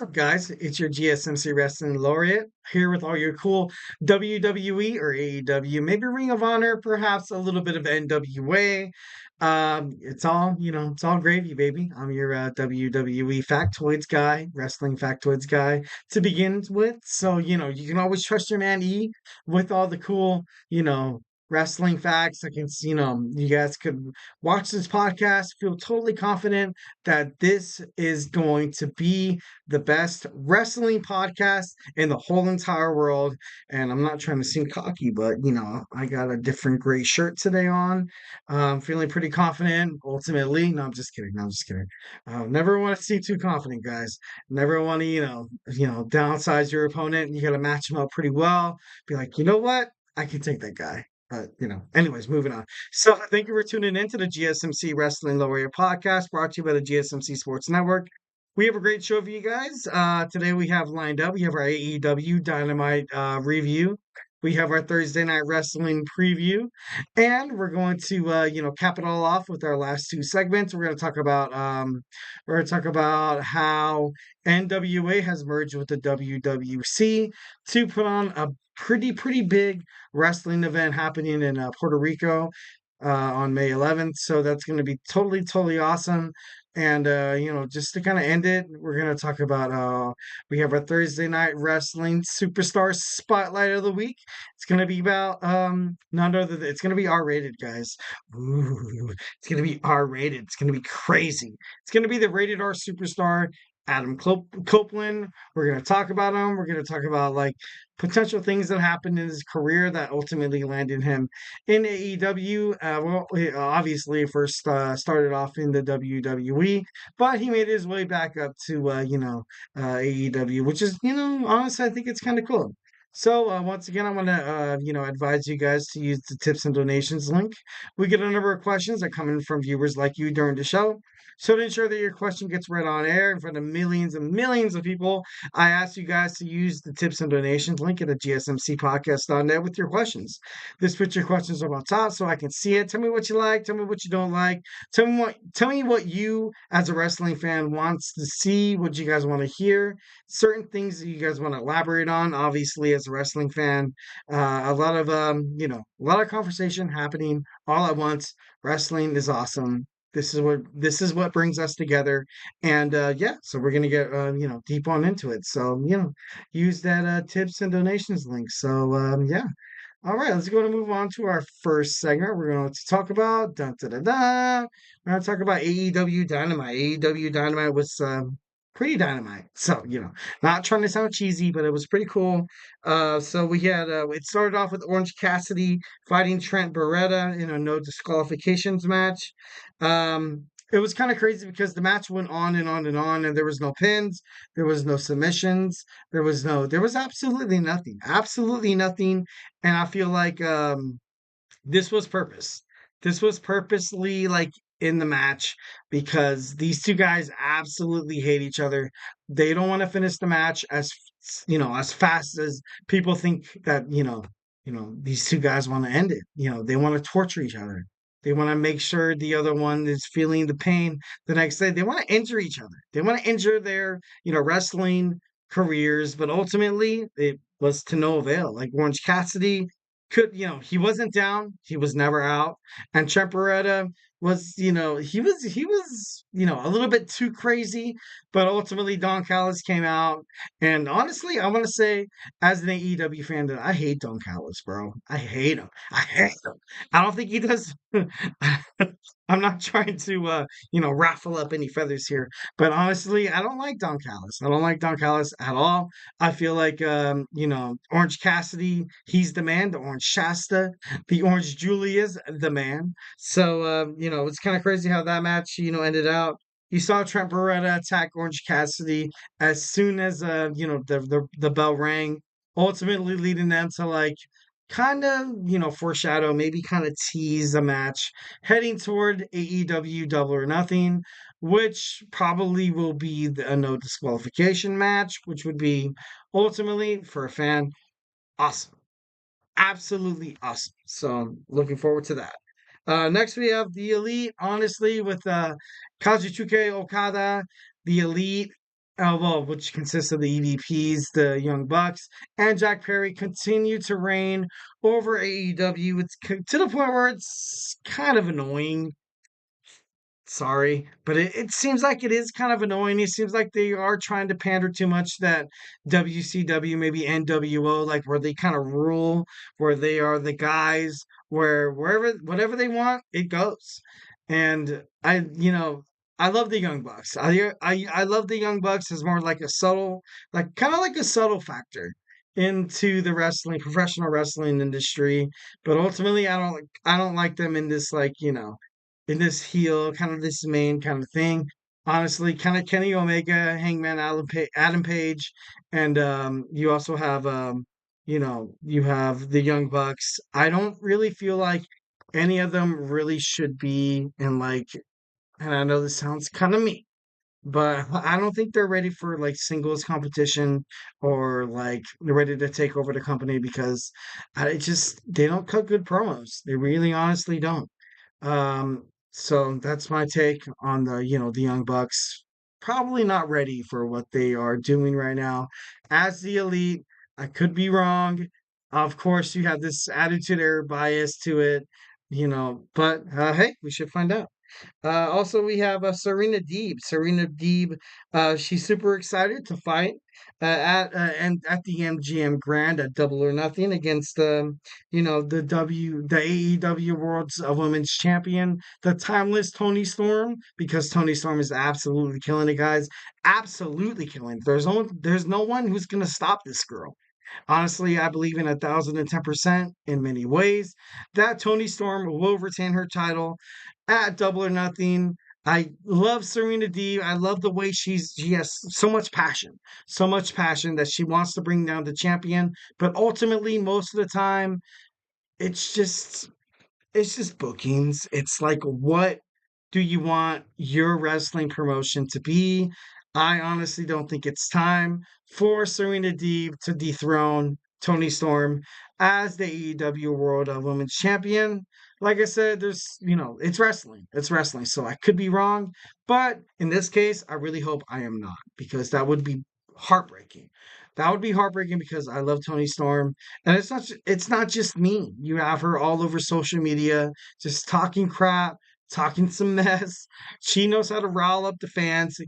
up, guys? It's your GSMC Wrestling Laureate here with all your cool WWE or AEW, maybe Ring of Honor, perhaps a little bit of NWA. It's all gravy, baby. I'm your WWE factoids guy, wrestling factoids guy to begin with. So, you can always trust your man E with all the cool, wrestling facts. You guys could watch this podcast, feel totally confident that this is going to be the best wrestling podcast in the whole entire world. And I'm not trying to seem cocky, but I got a different gray shirt today on. Feeling pretty confident. Ultimately, no, I'm just kidding. No, I'm just kidding. Never want to seem too confident, guys. Never want to, downsize your opponent. You got to match them up pretty well. Be like, you know what? I can take that guy. But, anyways, moving on. So thank you for tuning in to the GSMC Wrestling Laureate Podcast, brought to you by the GSMC Sports Network. We have a great show for you guys. Today we have lined up, we have our AEW Dynamite review. We have our Thursday Night Wrestling preview. And we're going to, cap it all off with our last two segments. We're going to talk about how NWA has merged with the WWC to put on a pretty big wrestling event happening in Puerto Rico on May 11th. So that's going to be totally awesome. And just to kind of end it, we're going to talk about we have our Thursday Night Wrestling Superstar Spotlight of the Week. It's going to be about none other than it's going to be R-rated, guys. Ooh, it's going to be R-rated. It's going to be crazy. It's going to be the rated R superstar Adam Copeland. We're going to talk about him. We're going to talk about potential things that happened in his career that ultimately landed him in AEW. He obviously first started off in the WWE, but he made his way back up to AEW, which is honestly I think it's kind of cool. So once again, I want to advise you guys to use the tips and donations link. We get a number of questions that come in from viewers like you during the show. So to ensure that your question gets read on air in front of millions and millions of people, I ask you guys to use the tips and donations link at the GSMCpodcast.net with your questions. This puts your questions up on top so I can see it. Tell me what you like. Tell me what you don't like. Tell me what you as a wrestling fan wants to see, what you guys want to hear, certain things that you guys want to elaborate on. Obviously, as a wrestling fan, a lot of conversation happening all at once. Wrestling is awesome. This is what brings us together, and so we're gonna get deep on into it. So use that tips and donations link. So all right, let's go to move on to our first segment. We're going to talk about dun, da, da, da. We're going to talk about AEW Dynamite. AEW Dynamite was pretty dynamite. So not trying to sound cheesy, but it was pretty cool. So we had it started off with Orange Cassidy fighting Trent Beretta in a no disqualifications match. It was kind of crazy because the match went on and on and on, and there was no pins, there was no submissions, there was absolutely nothing. And I feel like this was purpose. This was purposely in the match because these two guys absolutely hate each other. They don't want to finish the match as fast as people think that these two guys want to end it. They want to torture each other. They want to make sure the other one is feeling the pain the next day. They want to injure each other. They want to injure their wrestling careers, but ultimately it was to no avail. Like Orange Cassidy he wasn't down, he was never out. And Trent Beretta was, he was a little bit too crazy, but ultimately Don Callis came out. And honestly, I want to say, as an AEW fan, that I hate Don Callis, bro. I hate him. I don't think he does. I'm not trying to, raffle up any feathers here, but honestly, I don't like Don Callis. I don't like Don Callis at all. I feel like, Orange Cassidy, he's the man. The Orange Shasta, the Orange Julie is the man. So, it's kind of crazy how that match, ended out. You saw Trent Beretta attack Orange Cassidy as soon as, the bell rang, ultimately leading them to kind of, foreshadow, maybe kind of tease a match heading toward AEW Double or Nothing, which probably will be a no disqualification match, which would be ultimately for a fan awesome. Absolutely awesome. So looking forward to that. Next we have the Elite, honestly, with Kazuchika Okada, the Elite. well, which consists of the EVPs, the Young Bucks, and Jack Perry, continue to reign over AEW. To the point where it's kind of annoying. Sorry, but it seems like it is kind of annoying. It seems like they are trying to pander too much that WCW, maybe NWO, like where they kind of rule, where they are the guys, where wherever whatever they want, it goes. And I love the Young Bucks. I love the Young Bucks as more like a subtle, like kind of like a subtle factor into the professional wrestling industry. But ultimately, I don't like them in this like in this heel, kind of this main kind of thing. Honestly, kind of Kenny Omega, Hangman Adam Page, and you also have you have the Young Bucks. I don't really feel like any of them really should be in like, and I know this sounds kind of mean, but I don't think they're ready for like singles competition or like they're ready to take over the company because they don't cut good promos. They really honestly don't. So that's my take on the Young Bucks. Probably not ready for what they are doing right now. As the elite, I could be wrong. Of course, you have this attitude error bias to it, but hey, we should find out. Also, we have Serena Deeb. Serena Deeb, she's super excited to fight at the MGM Grand at Double or Nothing against the AEW World's Women's Champion, the timeless Tony Storm, because Tony Storm is absolutely killing it, guys. Absolutely killing it. There's no one who's gonna stop this girl. Honestly, I believe in 1,010% in many ways that Tony Storm will retain her title at Double or Nothing. I love Serena Deeb. I love the way she has so much passion that she wants to bring down the champion. But ultimately, most of the time, it's just it's just bookings. It's like, what do you want your wrestling promotion to be? I honestly don't think it's time for Serena Deeb to dethrone Tony Storm as the AEW World Women's Champion. Like I said, it's wrestling. It's wrestling. So I could be wrong. But in this case, I really hope I am not, because that would be heartbreaking. That would be heartbreaking because I love Tony Storm. And it's not just me. You have her all over social media, just talking crap, talking some mess. She knows how to rile up the fans,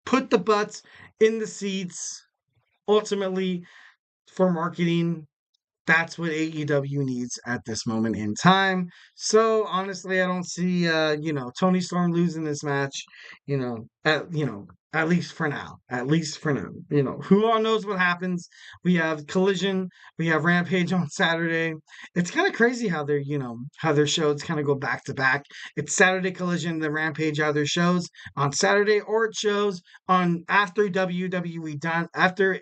put the butts in the seats. Ultimately, for marketing, that's what AEW needs at this moment in time. So honestly, I don't see Tony Storm losing this match, at least for now. At least for now. Who all knows what happens. We have Collision, we have Rampage on Saturday. It's kind of crazy how how their shows kind of go back to back. It's Saturday Collision, the Rampage either shows on Saturday or it shows on after WWE done after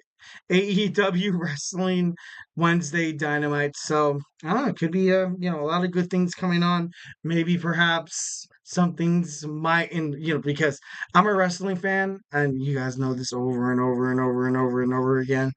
AEW Wrestling Wednesday Dynamite. So I don't know. It could be a lot of good things coming on. Maybe perhaps some things might because I'm a wrestling fan and you guys know this over and over and over and over and over again.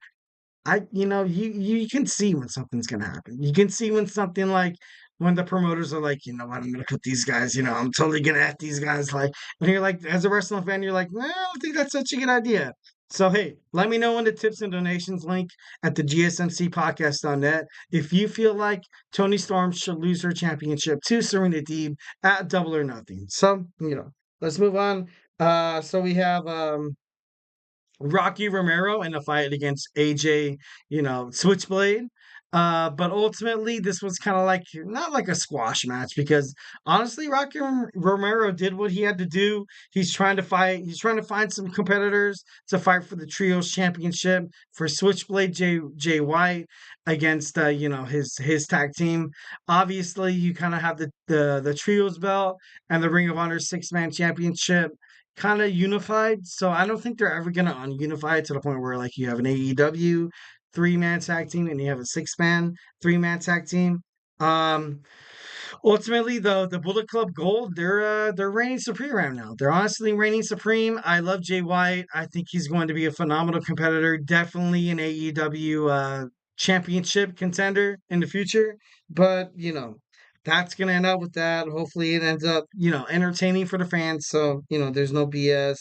You can see when something's gonna happen. You can see when something like when the promoters are like, you know what, I'm gonna put these guys, I'm totally gonna at these guys like, and you're like, as a wrestling fan, you're like, no, I don't think that's such a good idea. So hey, let me know in the tips and donations link at the GSMC podcast.net if you feel like Tony Storm should lose her championship to Serena Deeb at Double or Nothing. So, let's move on. So we have Rocky Romero in a fight against AJ, Switchblade. But ultimately, this was kind of like not like a squash match because honestly, Romero did what he had to do. He's trying to fight. He's trying to find some competitors to fight for the Trios Championship for Switchblade Jay White against his tag team. Obviously, you kind of have the Trios belt and the Ring of Honor 6-man championship kind of unified. So I don't think they're ever gonna ununify it to the point where like you have an AEW 3-man tag team and you have a 6-man 3-man tag team. Um Ultimately, the Bullet Club Gold, they're reigning supreme right now. They're honestly reigning supreme. I love Jay White. I think he's going to be a phenomenal competitor. Definitely an AEW championship contender in the future. But that's gonna end up with that. Hopefully, it ends up entertaining for the fans. So there's no BS.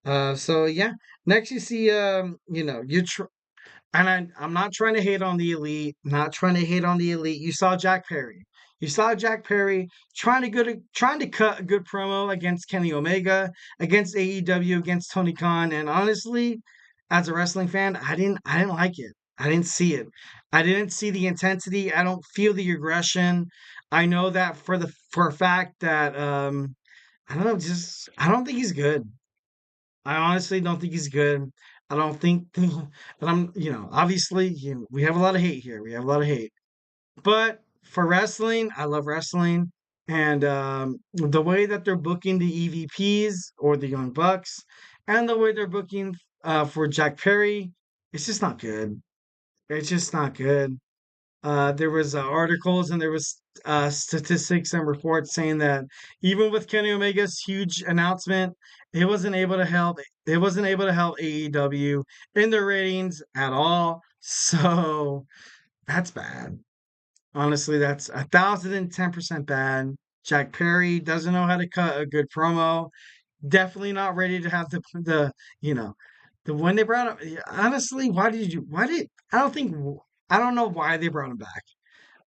So yeah. Next, you see, and I'm not trying to hate on the elite, not trying to hate on the elite. You saw Jack Perry. You saw Jack Perry trying to cut a good promo against Kenny Omega, against AEW, against Tony Khan. And honestly, as a wrestling fan, I didn't like it. I didn't see it. I didn't see the intensity. I don't feel the aggression. I know that for a fact that I don't know, just I don't think he's good. I honestly don't think he's good. I don't think, but obviously, we have a lot of hate here. We have a lot of hate. But for wrestling, I love wrestling. And the way that they're booking the EVPs or the Young Bucks and the way they're booking for Jack Perry, it's just not good. It's just not good. There was articles and there was statistics and reports saying that even with Kenny Omega's huge announcement, it wasn't able to help. It wasn't able to help AEW in their ratings at all. So that's bad. Honestly, that's 1,010% bad. Jack Perry doesn't know how to cut a good promo. Definitely not ready to have the you know the when they brought him. Honestly, why did I don't know why they brought him back.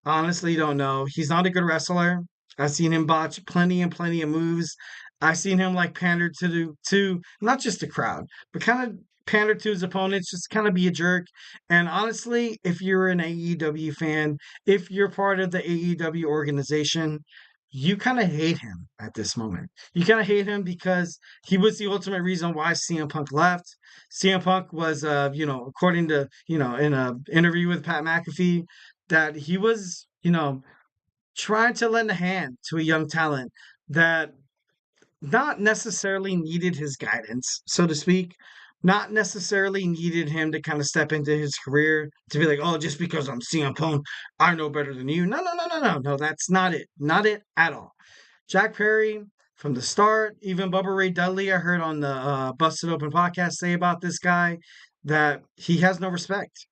Honestly, don't know. He's not a good wrestler. I've seen him botch plenty and plenty of moves. I've seen him like pander to not just the crowd, but kind of pander to his opponents, just kind of be a jerk. And honestly, if you're an AEW fan, if you're part of the AEW organization, you kind of hate him at this moment. You kind of hate him because he was the ultimate reason why CM Punk left. CM Punk was, according to, in a interview with Pat McAfee, that he was, trying to lend a hand to a young talent that not necessarily needed his guidance, so to speak, not necessarily needed him to kind of step into his career to be like, oh, just because I'm CM Punk, I know better than you. No, no, no, no, no, no. That's not it. Not it at all. Jack Perry, from the start, even Bubba Ray Dudley, I heard on the Busted Open podcast say about this guy that he has no respect.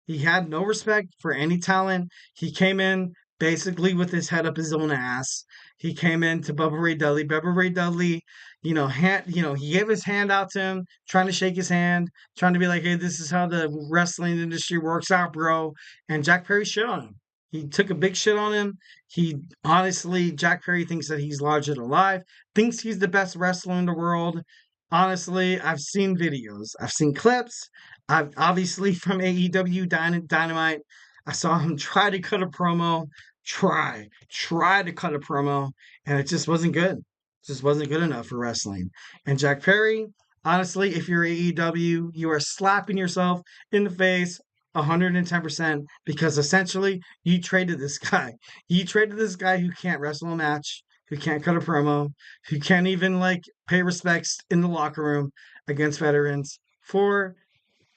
He had no respect for any talent. He came in basically with his head up his own ass. He came in to Bubba Ray Dudley. Bubba Ray Dudley, he gave his hand out to him, trying to shake his hand, trying to be like, hey, this is how the wrestling industry works out, bro. And Jack Perry shit on him. He took a big shit on him. He honestly, Jack Perry thinks that he's larger than life, thinks he's the best wrestler in the world. Honestly, I've seen videos, I've seen clips. I've obviously from AEW Dynamite, I saw him try to cut a promo, try to cut a promo, and it just wasn't good. It just wasn't good enough for wrestling. And Jack Perry, honestly, if you're AEW, you are slapping yourself in the face 110% because essentially you traded this guy. You traded this guy who can't wrestle a match, who can't cut a promo, who can't even like pay respects in the locker room against veterans for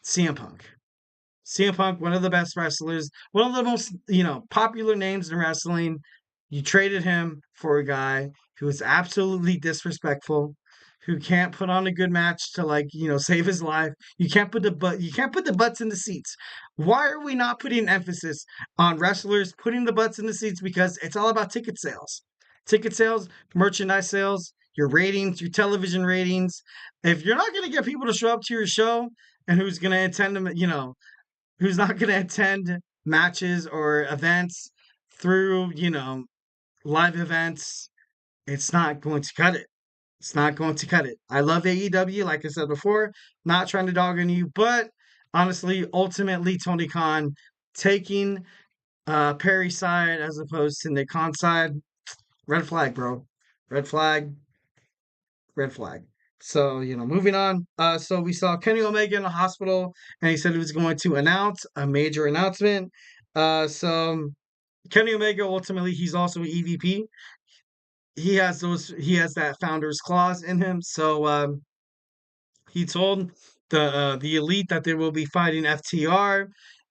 CM Punk. CM Punk, one of the best wrestlers, one of the most, popular names in wrestling. You traded him for a guy who is absolutely disrespectful, who can't put on a good match to save his life. You can't put the butts in the seats. Why are we not putting emphasis on wrestlers putting the butts in the seats? Because it's all about ticket sales. Ticket sales, merchandise sales, your ratings, your television ratings. If you're not going to get people to show up to your show and who's going to attend them, who's not going to attend matches or events through, live events, it's not going to cut it. It's not going to cut it. I love AEW, like I said before, not trying to dog on you, but honestly, ultimately, Tony Khan taking Perry's side as opposed to Nick Khan's side, red flag, bro. Red flag, red flag. So, moving on. So we saw Kenny Omega in the hospital, and he said he was going to announce a major announcement. So Kenny Omega, ultimately, he's also an EVP. He has that founder's clause in him. So he told the elite that they will be fighting FTR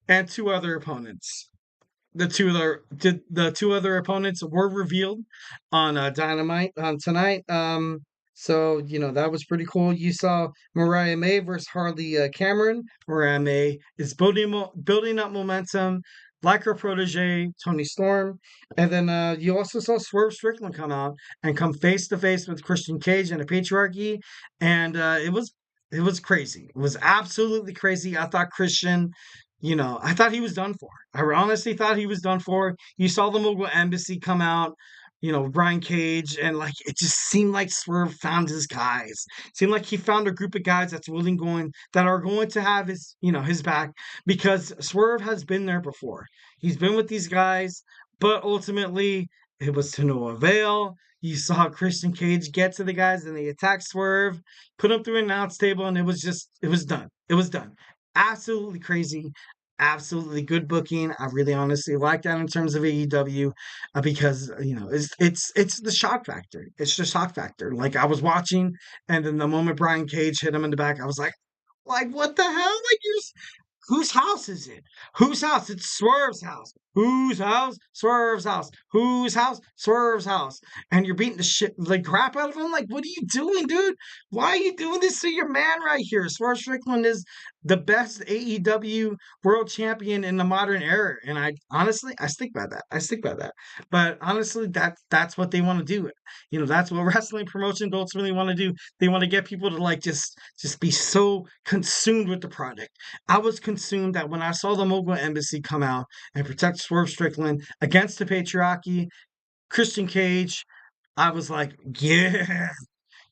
and two other opponents. The two other opponents were revealed on Dynamite tonight. So that was pretty cool. You saw Mariah May versus Harley Cameron. Mariah May is building up momentum, like her protege Tony Storm, and then you also saw Swerve Strickland come out and come face to face with Christian Cage and the Patriarchy, and it was it was crazy. It was absolutely crazy. I thought Christian, I thought he was done for. I honestly thought he was done for. You saw the Mogul Embassy come out, Brian Cage, and like it just seemed like Swerve found his guys. Seemed like he found a group of guys that are going to have his back, because Swerve has been there before. He's been with these guys, but ultimately it was to no avail. You saw Christian Cage get to the guys and they attacked Swerve, put him through an announce table, and it was done. It was done. Absolutely crazy. Absolutely good booking. I really honestly like that in terms of AEW, because it's the shock factor. It's the shock factor. Like I was watching, and then the moment Brian Cage hit him in the back, I was like what the hell? Like whose house is it? Whose house? It's Swerve's house. Whose house? Swerve's house. Whose house? Swerve's house. And you're beating the crap out of him? Like, what are you doing, dude? Why are you doing this to your man right here? Swerve Strickland is the best AEW World Champion in the modern era. And I stick by that. I stick by that. But honestly, that's what they want to do. That's what wrestling promotions ultimately want to do. They want to get people to like just be so consumed with the product. I was consumed that when I saw the Mogul Embassy come out and protect Swerve Strickland against the patriarchy, Christian Cage, I was like, yeah,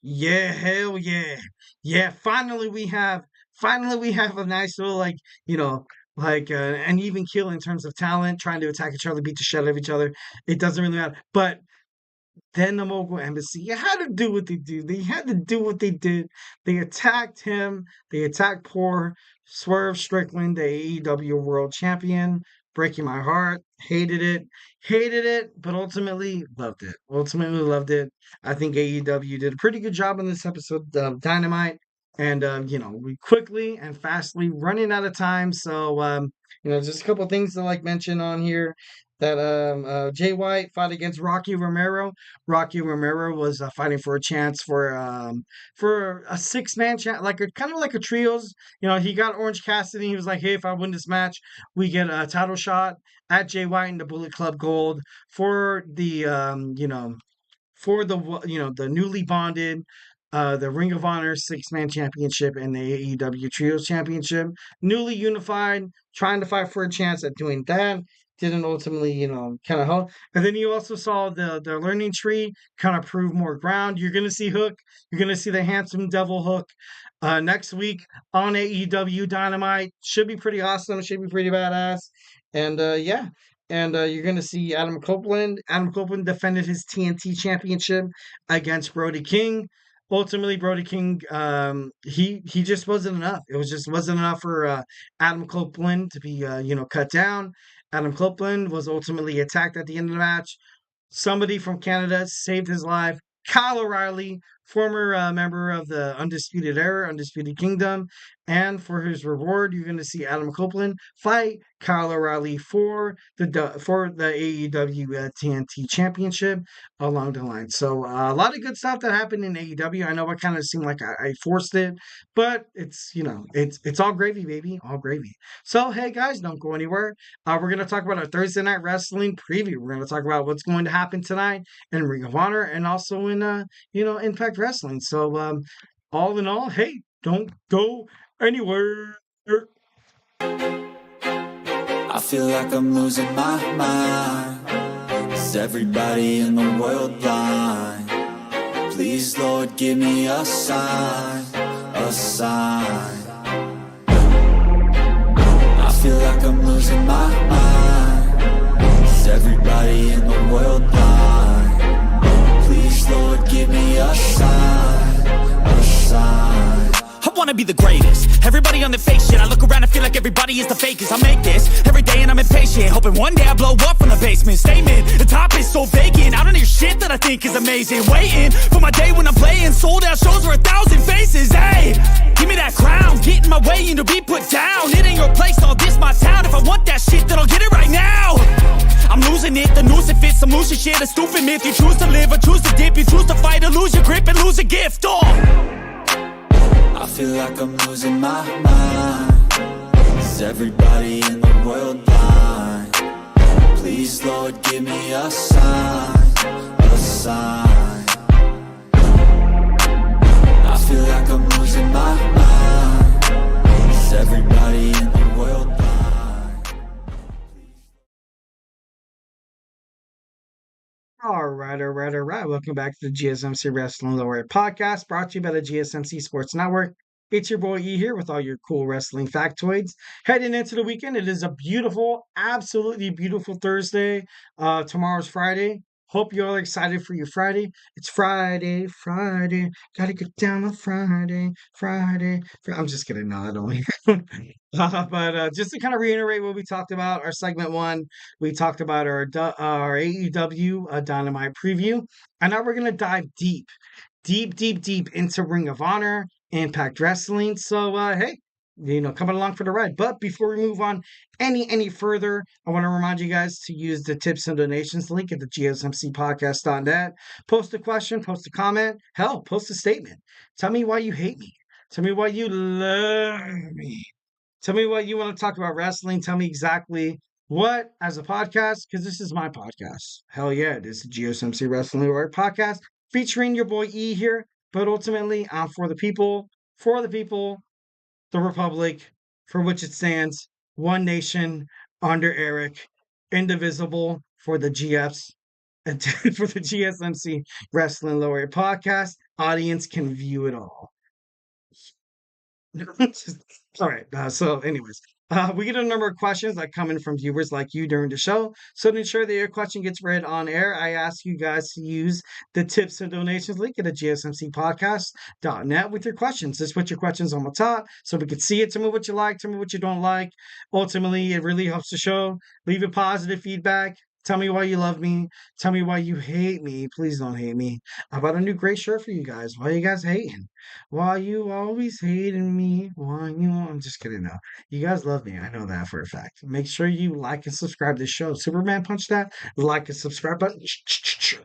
hell yeah. Yeah, finally we have a nice little an even kill in terms of talent, trying to attack each other, beat the shit out of each other. It doesn't really matter. But then the Mogul Embassy, you had to do what they do. They had to do what they did. They attacked him. They attacked poor Swerve Strickland, the AEW World Champion. Breaking my heart. Hated it, but ultimately loved it. I think AEW did a pretty good job on this episode of Dynamite. And, we quickly and fastly running out of time. So, just a couple things to mention on here. That Jay White fought against Rocky Romero. Rocky Romero was fighting for a chance for a 6-man chance, kind of like a trios. He got Orange Cassidy. He was like, hey, if I win this match, we get a title shot at Jay White and the Bullet Club Gold for the the newly bonded the Ring of Honor 6-man championship and the AEW Trios Championship. Newly unified, trying to fight for a chance at doing that. Didn't ultimately, kind of help. And then you also saw the learning tree kind of prove more ground. You're going to see Hook. You're going to see the handsome devil Hook next week on AEW Dynamite. Should be pretty awesome. Should be pretty badass. And yeah. And you're going to see Adam Copeland. Adam Copeland defended his TNT Championship against Brody King. Ultimately, Brody King, he just wasn't enough. It wasn't enough for Adam Copeland to be, cut down. Adam Copeland was ultimately attacked at the end of the match. Somebody from Canada saved his life. Kyle O'Reilly, former member of the Undisputed Era, Undisputed Kingdom. And for his reward, you're going to see Adam Copeland fight Kyle O'Reilly for the AEW TNT Championship along the line. So a lot of good stuff that happened in AEW. I know I kind of seemed like I forced it, but it's all gravy, baby, all gravy. So hey guys, don't go anywhere. We're going to talk about our Thursday Night Wrestling preview. We're going to talk about what's going to happen tonight in Ring of Honor and also in Impact Wrestling. So all in all, hey, don't go anywhere. I feel like I'm losing my mind. Is everybody in the world blind? Please, Lord, give me a sign, a sign. I feel like I'm losing my mind. Is everybody in the world blind? Please, Lord, give me a sign, a sign. I wanna be the greatest. Everybody on the fake shit. I look around and feel like everybody is the fakest. I make this every day and I'm impatient, hoping one day I blow up from the basement. Statement, the top is so vacant. I don't hear shit that I think is amazing. Waiting for my day when I'm playing sold out shows for 1,000 faces. Hey, give me that crown, get in my way and to be put down. It ain't your place, all this my town. If I want that shit, then I'll get it right now. I'm losing it, the noose it fits. I'm losing shit, a stupid myth. You choose to live or choose to dip. You choose to fight or lose your grip and lose a gift. I feel like I'm losing my mind. Is everybody in the world blind? Please, Lord, give me a sign, a sign. I feel like I'm losing my mind. Is everybody in the world blind? All right, all right, all right. Welcome back to the GSMC Wrestling Laureate Podcast, brought to you by the GSMC Sports Network. It's your boy E here with all your cool wrestling factoids. Heading into the weekend, it is a beautiful, absolutely beautiful Thursday. Tomorrow's Friday. Hope you all are excited for your Friday. It's Friday, Friday. Gotta get down on Friday, Friday. I'm just kidding. No, I don't. But just to kind of reiterate what we talked about, our segment one, we talked about our AEW Dynamite preview, and now we're gonna dive deep into Ring of Honor, Impact Wrestling. So hey, coming along for the ride. But before we move on any further, I want to remind you guys to use the tips and donations link at the gsmcpodcast.net. Post a question, post a comment, hell, post a statement. Tell me why you hate me. Tell me why you love me. Tell me what you want to talk about wrestling. Tell me exactly what as a podcast, because this is my podcast. Hell yeah, this is GSMC Wrestling Laureate Podcast featuring your boy E here. But ultimately, I'm for the people, the Republic, for which it stands. One nation under Eric, indivisible for the GFs and for the GSMC Wrestling Laureate Podcast. Audience can view it all. All right. So, anyways, we get a number of questions that come in from viewers like you during the show. So, to ensure that your question gets read on air, I ask you guys to use the tips and donations link at the gsmcpodcast.net with your questions. Just put your questions on the top so we can see it. Tell me what you like. Tell me what you don't like. Ultimately, it really helps the show. Leave a positive feedback. Tell me why you love me. Tell me why you hate me. Please don't hate me. I bought a new gray shirt for you guys. Why you guys hating? Why you always hating me? I'm just kidding now. You guys love me. I know that for a fact. Make sure you like and subscribe to the show. Superman punch that. Like and subscribe button. Just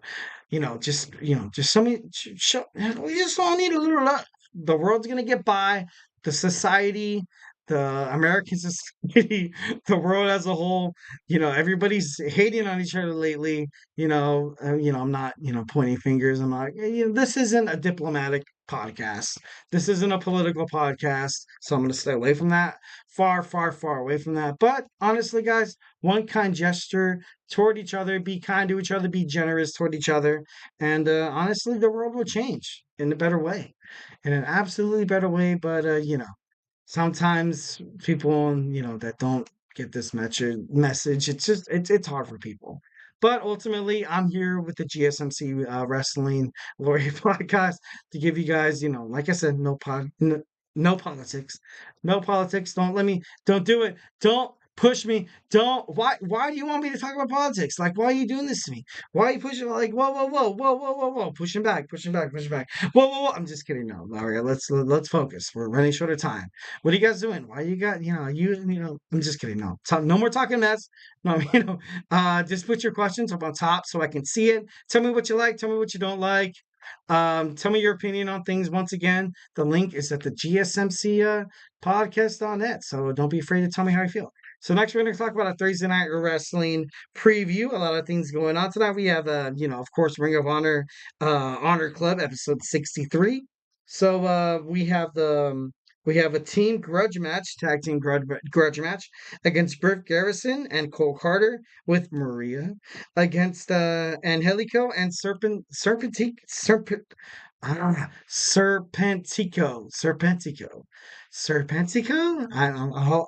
some show. We just all need a little love. The world's gonna get by. The society, the American society, the world as a whole, everybody's hating on each other lately. I'm not, pointing fingers. I'm not. This isn't a diplomatic podcast. This isn't a political podcast, so I'm going to stay away from that. Far, far, far away from that. But honestly, guys, one kind gesture toward each other. Be kind to each other. Be generous toward each other. And honestly, the world will change in a better way, in an absolutely better way. But sometimes people, that don't get this message, it's hard for people. But ultimately, I'm here with the GSMC Wrestling Laureate Podcast to give you guys, like I said, no politics, no politics. Don't do it. Don't push me. Why do you want me to talk about politics? Like, why are you doing this to me? Why are you pushing? Like, whoa, pushing back. Whoa. I'm just kidding. No, Mario, let's focus. We're running short of time. What are you guys doing? Why you got, I'm just kidding. No, no more talking mess. No, just put your questions up on top so I can see it. Tell me what you like. Tell me what you don't like. Tell me your opinion on things. Once again, the link is at the GSMC podcast.net. So don't be afraid to tell me how you feel. So next we're going to talk about a Thursday Night Wrestling preview. A lot of things going on tonight. We have, of course, Ring of Honor, Honor Club, episode 63. So we have a team grudge match, tag team grudge match against Britt Garrison and Cole Carter with Maria against Angelico and Serpentico.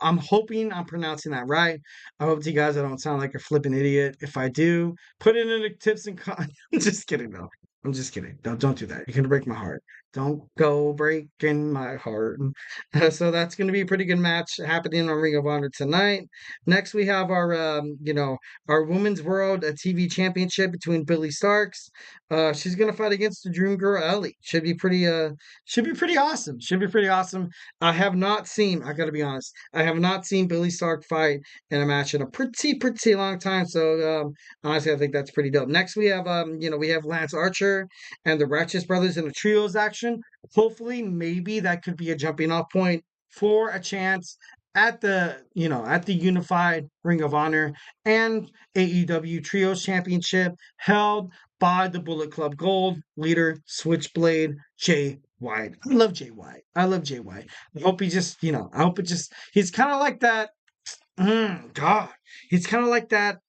I'm hoping I'm pronouncing that right. I hope to you guys I don't sound like a flipping idiot. If I do, put it in the tips and I'm just kidding though. I'm just kidding. Don't do that. You're gonna break my heart. Don't go breaking my heart. So that's gonna be a pretty good match happening on Ring of Honor tonight. Next we have our Women's World TV Championship between Billy Starks. She's gonna fight against the Dream Girl Ellie. Should be pretty awesome. I have not seen, I gotta be honest, I have not seen Billy Stark fight in a match in a pretty long time. So honestly, I think that's pretty dope. Next we have we have Lance Archer and the Righteous Brothers in a trios action. Hopefully, maybe that could be a jumping off point for a chance at the Unified Ring of Honor and AEW Trios Championship held by the Bullet Club Gold leader Switchblade Jay White. I love Jay White. I love Jay White. I hope he just, I hope it just, he's kind of like that. God, he's kind of like that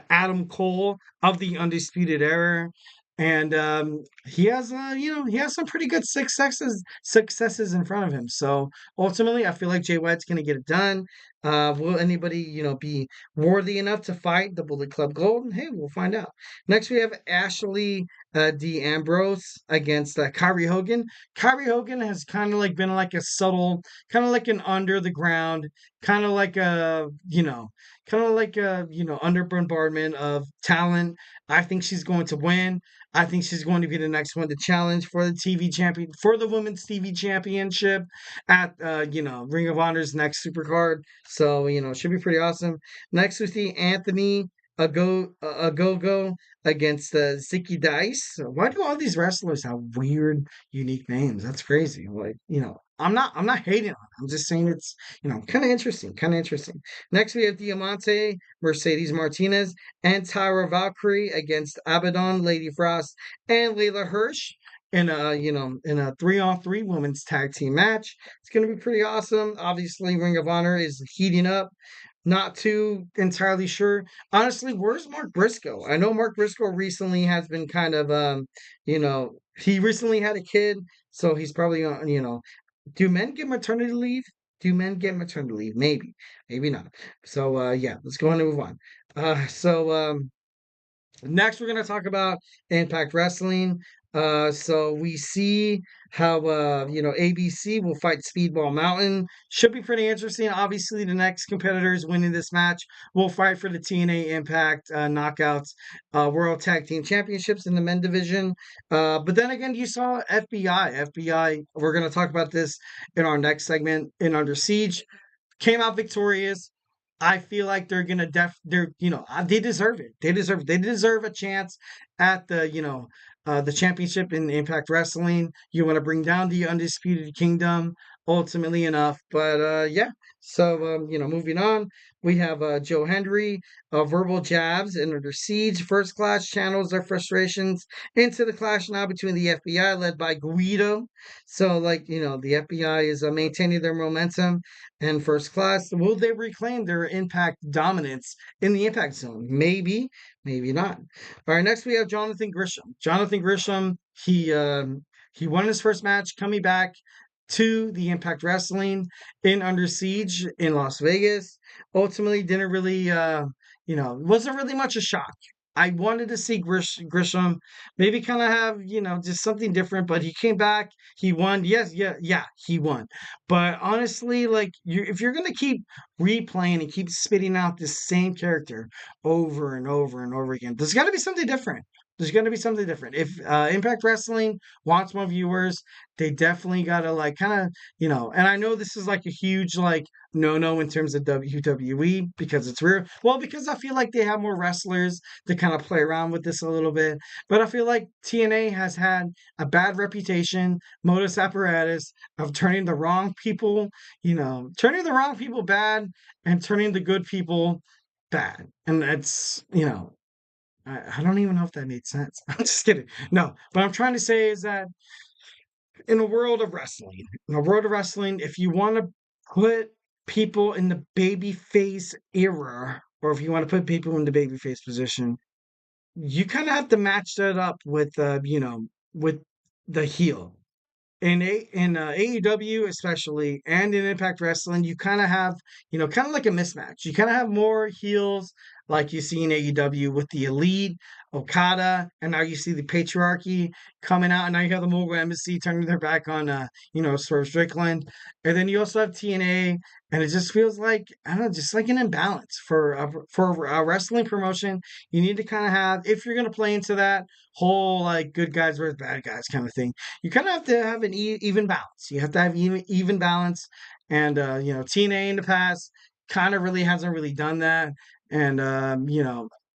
Adam Cole of the Undisputed Era. And he has, he has some pretty good successes in front of him. So ultimately, I feel like Jay White's going to get it done. Will anybody, be worthy enough to fight the Bullet Club Gold? Hey, we'll find out. Next, we have Ashley D. Ambrose against Kyrie Hogan. Kyrie Hogan has kind of like been like a subtle, kind of like an under the ground, kind of like a, under bombardment of talent. I think she's going to win. I think she's going to be the next one to challenge for the for the women's TV championship at, Ring of Honor's next Supercard. So, should be pretty awesome. Next we see Anthony Agogo against Zicky Dice. Why do all these wrestlers have weird, unique names? That's crazy. Like, I'm not hating on it. I'm just saying it's, kind of interesting. Next we have Diamante Mercedes Martinez and Tyra Valkyrie against Abaddon, Lady Frost, and Layla Hirsch in a 3-on-3 women's tag team match. It's going to be pretty awesome. Obviously, Ring of Honor is heating up. Not too entirely sure. Honestly, where's Mark Briscoe? I know Mark Briscoe recently has been kind of, he recently had a kid, so he's probably on, do men get maternity leave? Maybe, maybe not. So, yeah, let's go on and move on. Next, we're going to talk about Impact Wrestling. So we see how, ABC will fight Speedball Mountain. Should be pretty interesting. Obviously, the next competitors winning this match will fight for the TNA Impact Knockouts World Tag Team Championships in the men division. But then again, you saw FBI, we're going to talk about this in our next segment in Under Siege, came out victorious. I feel like they're gonna they deserve it. They deserve a chance at the championship in Impact Wrestling. You want to bring down the Undisputed Kingdom, ultimately enough. But yeah. So moving on, we have Joe Hendry, verbal jabs and Under Siege. First Class channels their frustrations into the clash now between the FBI, led by Guido. So the FBI is maintaining their momentum. And First Class, will they reclaim their Impact dominance in the Impact Zone? Maybe, maybe not. All right, next we have Jonathan Grisham. Jonathan Grisham, he won his first match coming back to the Impact Wrestling in Under Siege in Las Vegas. Ultimately, didn't really, wasn't really much a shock. I wanted to see Grisham maybe kind of have, just something different, but he came back. He won. Yes, yeah, he won. But honestly, if you're going to keep replaying and keep spitting out the same character over and over and over again, there's got to be something different. If Impact Wrestling wants more viewers, they definitely got to kind of, and I know this is a huge no in terms of WWE because it's rare. Well, because I feel like they have more wrestlers to kind of play around with this a little bit. But I feel like TNA has had a bad reputation, modus apparatus of turning the wrong people, bad and turning the good people bad. And that's, I don't even know if that made sense. I'm just kidding. No, what I'm trying to say is that in a world of wrestling, if you want to put people in the babyface era, or if you want to put people in the babyface position, you kind of have to match that up with, with the heel. In AEW especially, and in Impact Wrestling, you kind of have, kind of like a mismatch. You kind of have more heels like you see in AEW with the Elite, Okada, and now you see the Patriarchy coming out, and now you have the Mogul Embassy turning their back on, Swerve Strickland. And then you also have TNA, and it just feels like, I don't know, just like an imbalance for a wrestling promotion. You need to kind of have, if you're going to play into that whole good guys versus bad guys kind of thing, you kind of have to have an even balance. You have to have even balance. And, TNA in the past kind of really hasn't really done that. And,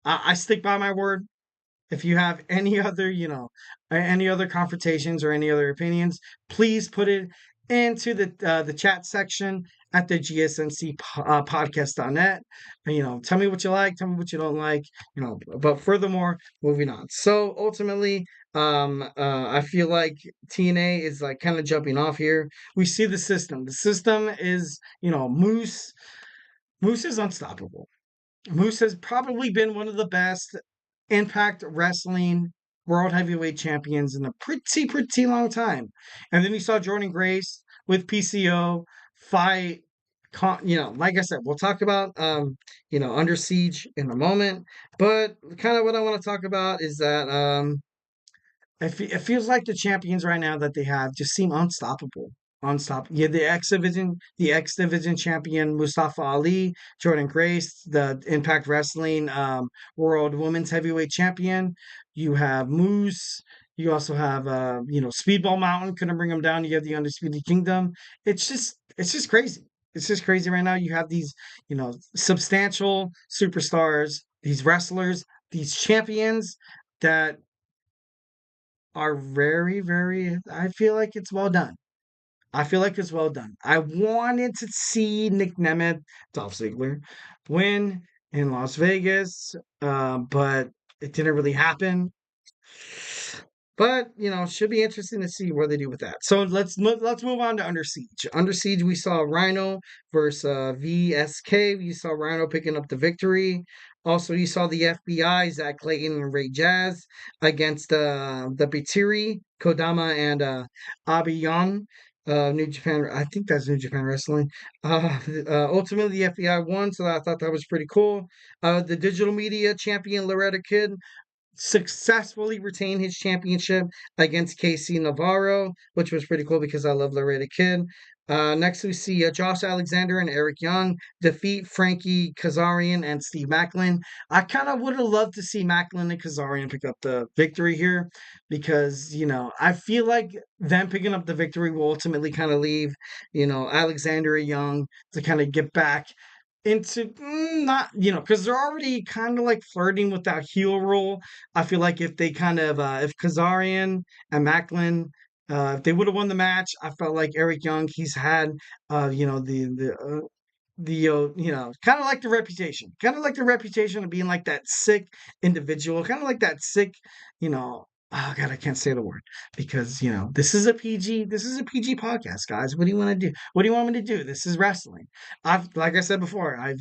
I stick by my word. If you have any other confrontations or any other opinions, please put it into the chat section at the GSMC podcast.net. And, tell me what you like, tell me what you don't like, but furthermore, moving on. So ultimately, I feel like TNA is like kind of jumping off here. We see the system. The system is, Moose. Moose is unstoppable. Moose has probably been one of the best Impact Wrestling World Heavyweight Champions in a pretty long time. And then we saw Jordan Grace with PCO fight. Like I said, we'll talk about Under Siege in a moment. But kind of what I want to talk about is that it feels like the champions right now that they have just seem unstoppable. Unstoppable. Yeah, the X Division champion Mustafa Ali, Jordan Grace, the Impact Wrestling World Women's Heavyweight Champion. You have Moose. You also have Speedball Mountain. Couldn't bring him down. You have the Undisputed Kingdom. It's just crazy. It's just crazy right now. You have these substantial superstars, these wrestlers, these champions that are very, very. I feel like it's well done. I feel like it's well done. I wanted to see Nick Nemeth, Dolph Ziggler, win in Las Vegas, but it didn't really happen. But should be interesting to see what they do with that. So let's move on to Under Siege. Under Siege, we saw Rhino versus VSK. We saw Rhino picking up the victory. Also, you saw the FBI, Zach Clayton and Ray Jazz against the Bitiri, Kodama, and Abiyon. New Japan, I think that's New Japan Wrestling. Ultimately, the FBI won, so I thought that was pretty cool. The digital media champion Loretta Kidd successfully retained his championship against KC Navarro, which was pretty cool because I love Laredo Kid. Next, we see Josh Alexander and Eric Young defeat Frankie Kazarian and Steve Macklin. I kind of would have loved to see Macklin and Kazarian pick up the victory here because, I feel like them picking up the victory will ultimately kind of leave, Alexander and Young to kind of get back into not because they're already kind of like flirting with that heel role. I feel like if they kind of if Kazarian and Macklin if they would have won the match, I felt like Eric Young, he's had kind of like the reputation of being like that sick individual, kind of like that sick, oh God, I can't say the word because this is a PG podcast, guys. What do you want to do? What do you want me to do? This is wrestling. Like I said before, I've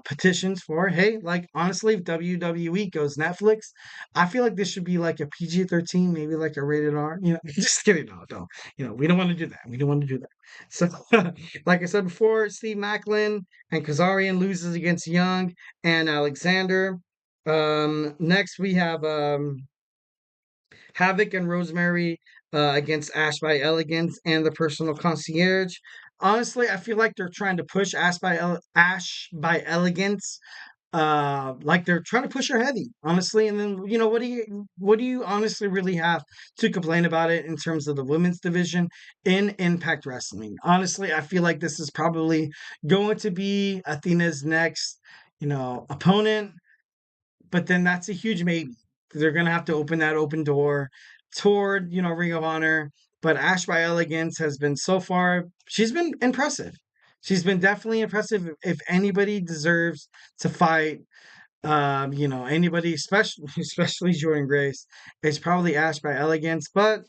petitions for, hey, like honestly, if WWE goes Netflix, I feel like this should be like a PG-13, maybe like a rated R. Just kidding. No, don't. We don't want to do that. We don't want to do that. So, like I said before, Steve Macklin and Kazarian loses against Young and Alexander. Next we have Havoc and Rosemary against Ash by Elegance and the Personal Concierge. Honestly, I feel like they're trying to push Ash by Elegance. Like they're trying to push her heavy, honestly. And then what do you honestly really have to complain about it in terms of the women's division in Impact Wrestling? Honestly, I feel like this is probably going to be Athena's next, opponent. But then that's a huge maybe. They're gonna have to open that open door toward, Ring of Honor. But Ash by Elegance has been so far, she's been impressive. She's been definitely impressive. If anybody deserves to fight, anybody, especially Jordan Grace, it's probably Ash by Elegance. But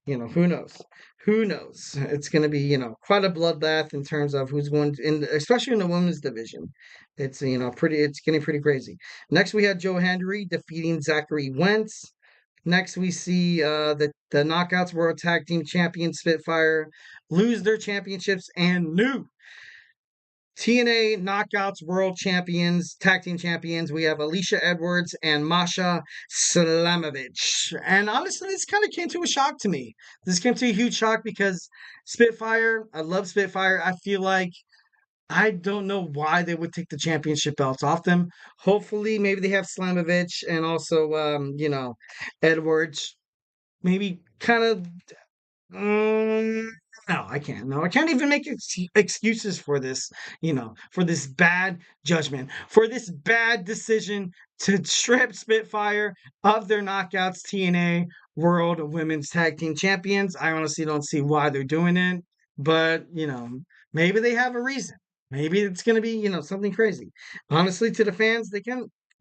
who knows? Who knows? It's going to be, quite a bloodbath in terms of who's going to, especially in the women's division. It's, it's getting pretty crazy. Next, we had Joe Hendry defeating Zachary Wentz. Next, we see the Knockouts World Tag Team Champion Spitfire lose their championships and new TNA Knockouts World Champions, Tag Team Champions. We have Alicia Edwards and Masha Slamovich. And honestly, this kind of came to a shock to me. This came to a huge shock because Spitfire, I love Spitfire. I feel like I don't know why they would take the championship belts off them. Hopefully, maybe they have Slamovich and also, Edwards. Maybe kind of no, I can't. No, I can't even make excuses for this, for this bad judgment, for this bad decision to strip Spitfire of their Knockouts TNA World Women's Tag Team Champions. I honestly don't see why they're doing it, but, Maybe they have a reason. Maybe it's going to be, something crazy. Honestly, to the fans,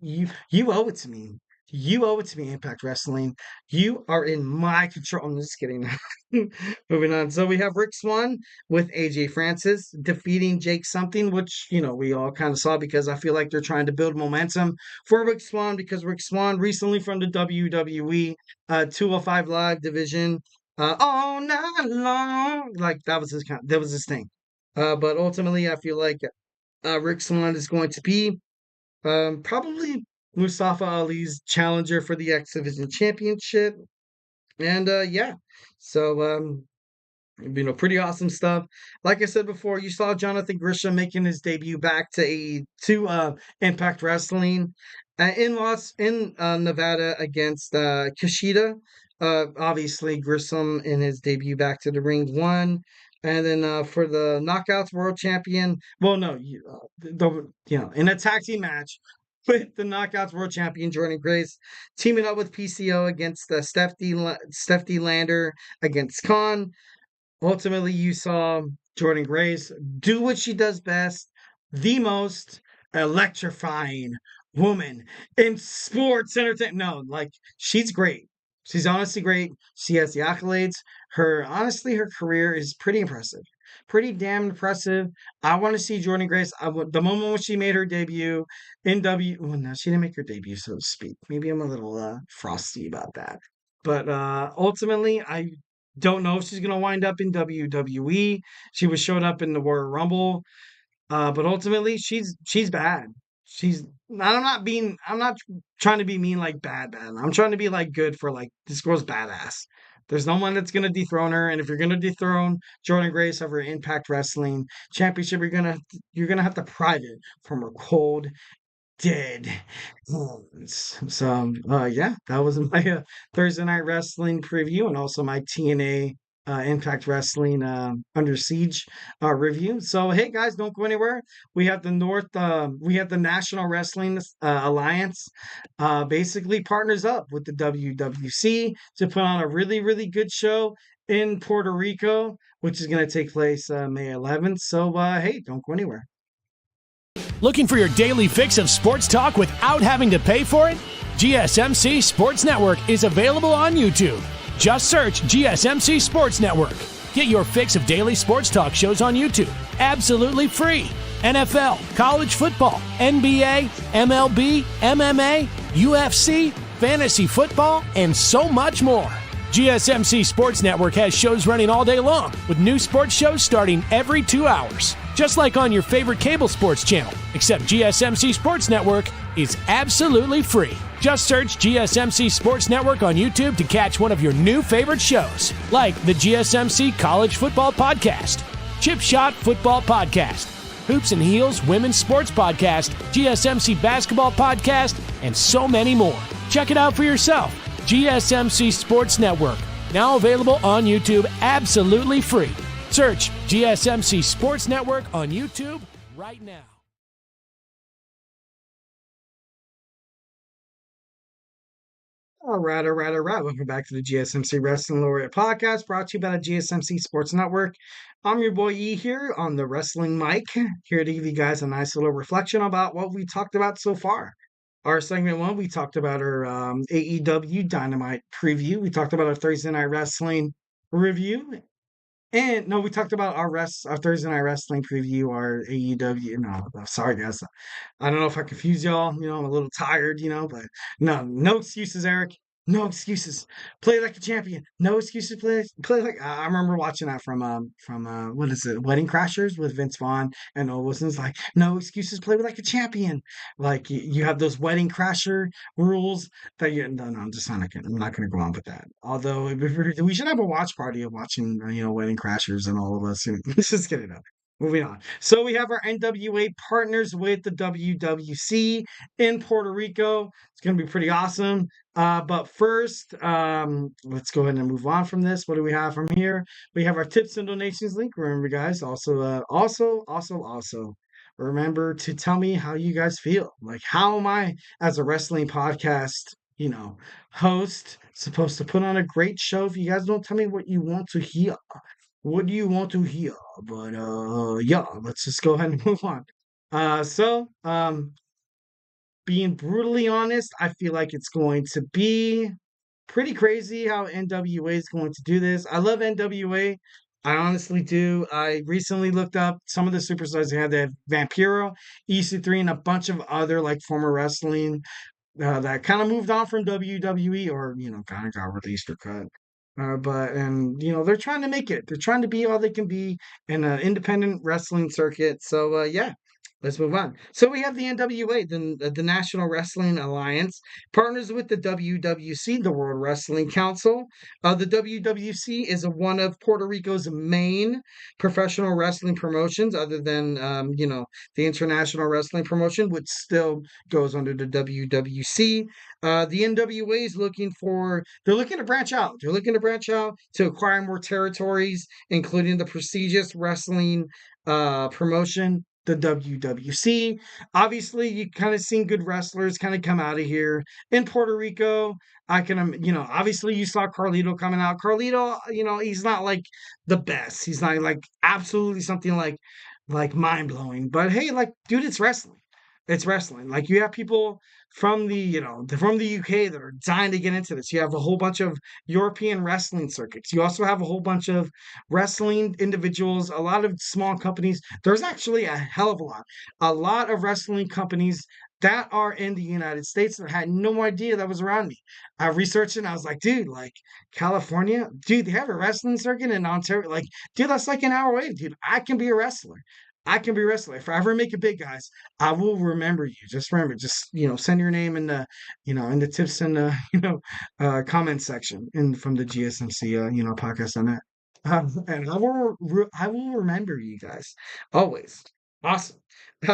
you owe it to me. You owe it to me, Impact Wrestling. You are in my control. I'm just kidding. Moving on. So we have Rick Swan with AJ Francis defeating Jake something, which, we all kind of saw because I feel like they're trying to build momentum for Rick Swan because Rick Swan recently from the WWE 205 Live division all night long. Like that was his thing. But ultimately, I feel like Rick Swan is going to be probably Mustafa Ali's challenger for the X Division Championship. And yeah, so pretty awesome stuff. Like I said before, you saw Jonathan Grisham making his debut back to Impact Wrestling in Nevada against Kushida. Obviously, Grissom in his debut back to the ring won. And then for the Knockouts World Champion, well, no, in a tag team match with the Knockouts World Champion Jordan Grace teaming up with PCO against Steph D. Lander against Khan. Ultimately, you saw Jordan Grace do what she does best, the most electrifying woman in sports entertainment. No, like she's great. She's honestly great. She has the accolades. Her career is pretty impressive. Pretty damn impressive. I want to see Jordan Grace. The moment when she made her debut in well, no, she didn't make her debut, so to speak. Maybe I'm a little frosty about that. But ultimately, I don't know if she's gonna wind up in WWE. She was showed up in the Royal Rumble, but ultimately she's bad. I'm not trying to be mean like bad. I'm trying to be like good for like this girl's badass. There's no one that's gonna dethrone her, and if you're gonna dethrone Jordan Grace of her Impact Wrestling Championship, you're gonna have to prive it from her cold dead hands. So yeah, that was my Thursday Night Wrestling preview and also my TNA Impact Wrestling Under Siege review. So hey guys, don't go anywhere. We have we have the National Wrestling Alliance basically partners up with the WWC to put on a really, really good show in Puerto Rico, which is going to take place May 11th. So hey, don't go anywhere. Looking for your daily fix of sports talk without having to pay for it? GSMC Sports Network is available on YouTube. Just search GSMC Sports Network. Get your fix of daily sports talk shows on YouTube, absolutely free. NFL, college football, NBA, MLB, MMA, UFC, fantasy football, and so much more. GSMC Sports Network has shows running all day long, with new sports shows starting every 2 hours. Just like on your favorite cable sports channel, except GSMC Sports Network is absolutely free. Just search GSMC Sports Network on YouTube to catch one of your new favorite shows, like the GSMC College Football Podcast, Chip Shot Football Podcast, Hoops and Heels Women's Sports Podcast, GSMC Basketball Podcast, and so many more. Check it out for yourself. GSMC Sports Network, now available on YouTube absolutely free. Search GSMC Sports Network on YouTube right now. All right. Welcome back to the GSMC Wrestling Laureate Podcast, brought to you by the GSMC Sports Network. I'm your boy E here on the Wrestling Mic, here to give you guys a nice little reflection about what we talked about so far. Our segment one, we talked about our AEW Dynamite preview. We talked about our Thursday Night Wrestling review. And no, we talked about our Thursday Night Wrestling preview, our AEW. No, sorry guys. I don't know if I confused y'all. I'm a little tired, but no excuses, Eric. No excuses. Play like a champion. No excuses. Play like. I remember watching that from what is it? Wedding Crashers with Vince Vaughn and Owen Wilson's like, no excuses. Play like a champion. Like you have those Wedding Crasher rules that you. No, I'm just not gonna. I'm not gonna go on with that. Although we should have a watch party of watching Wedding Crashers and all of us. Just kidding. Moving on. So we have our NWA partners with the WWC in Puerto Rico. It's going to be pretty awesome. But first, let's go ahead and move on from this. What do we have from here? We have our tips and donations link. Remember, guys, also, remember to tell me how you guys feel. Like, how am I, as a wrestling podcast, host, supposed to put on a great show if you guys don't tell me what you want to hear? what do you want to hear? But yeah, let's just go ahead and move on. Being brutally honest, I feel like it's going to be pretty crazy how NWA is going to do this. I love NWA. I honestly do. I recently looked up some of the superstars they had. They have Vampiro, EC3, and a bunch of other like former wrestling that kind of moved on from WWE or kind of got released or cut. But they're trying to make it. They're trying to be all they can be in an independent wrestling circuit. So yeah, let's move on. So we have the NWA, the National Wrestling Alliance, partners with the WWC, the World Wrestling Council. The WWC is one of Puerto Rico's main professional wrestling promotions, other than the International Wrestling Promotion, which still goes under the WWC. The NWA is they're looking to branch out. They're looking to branch out to acquire more territories, including the prestigious wrestling promotion, the WWC. Obviously, you kind of seen good wrestlers kind of come out of here in Puerto Rico. Obviously you saw Carlito coming out. Carlito, he's not like the best. He's not like absolutely something like mind blowing. But hey, like, dude, it's wrestling. It's wrestling. Like you have people from from the UK that are dying to get into this. You have a whole bunch of European wrestling circuits. You also have a whole bunch of wrestling individuals, a lot of small companies. There's actually a hell of a lot of wrestling companies that are in the United States that had no idea that was around me. I researched it and I was like, dude, like California, dude, they have a wrestling circuit in Ontario. Like, dude, that's like an hour away, dude. I can be a wrestler. I can be a wrestler. If I ever make it big, guys, I will remember you. Just remember, send your name in the tips and comment section from the GSMC podcast on that. And I will remember you guys always. Awesome.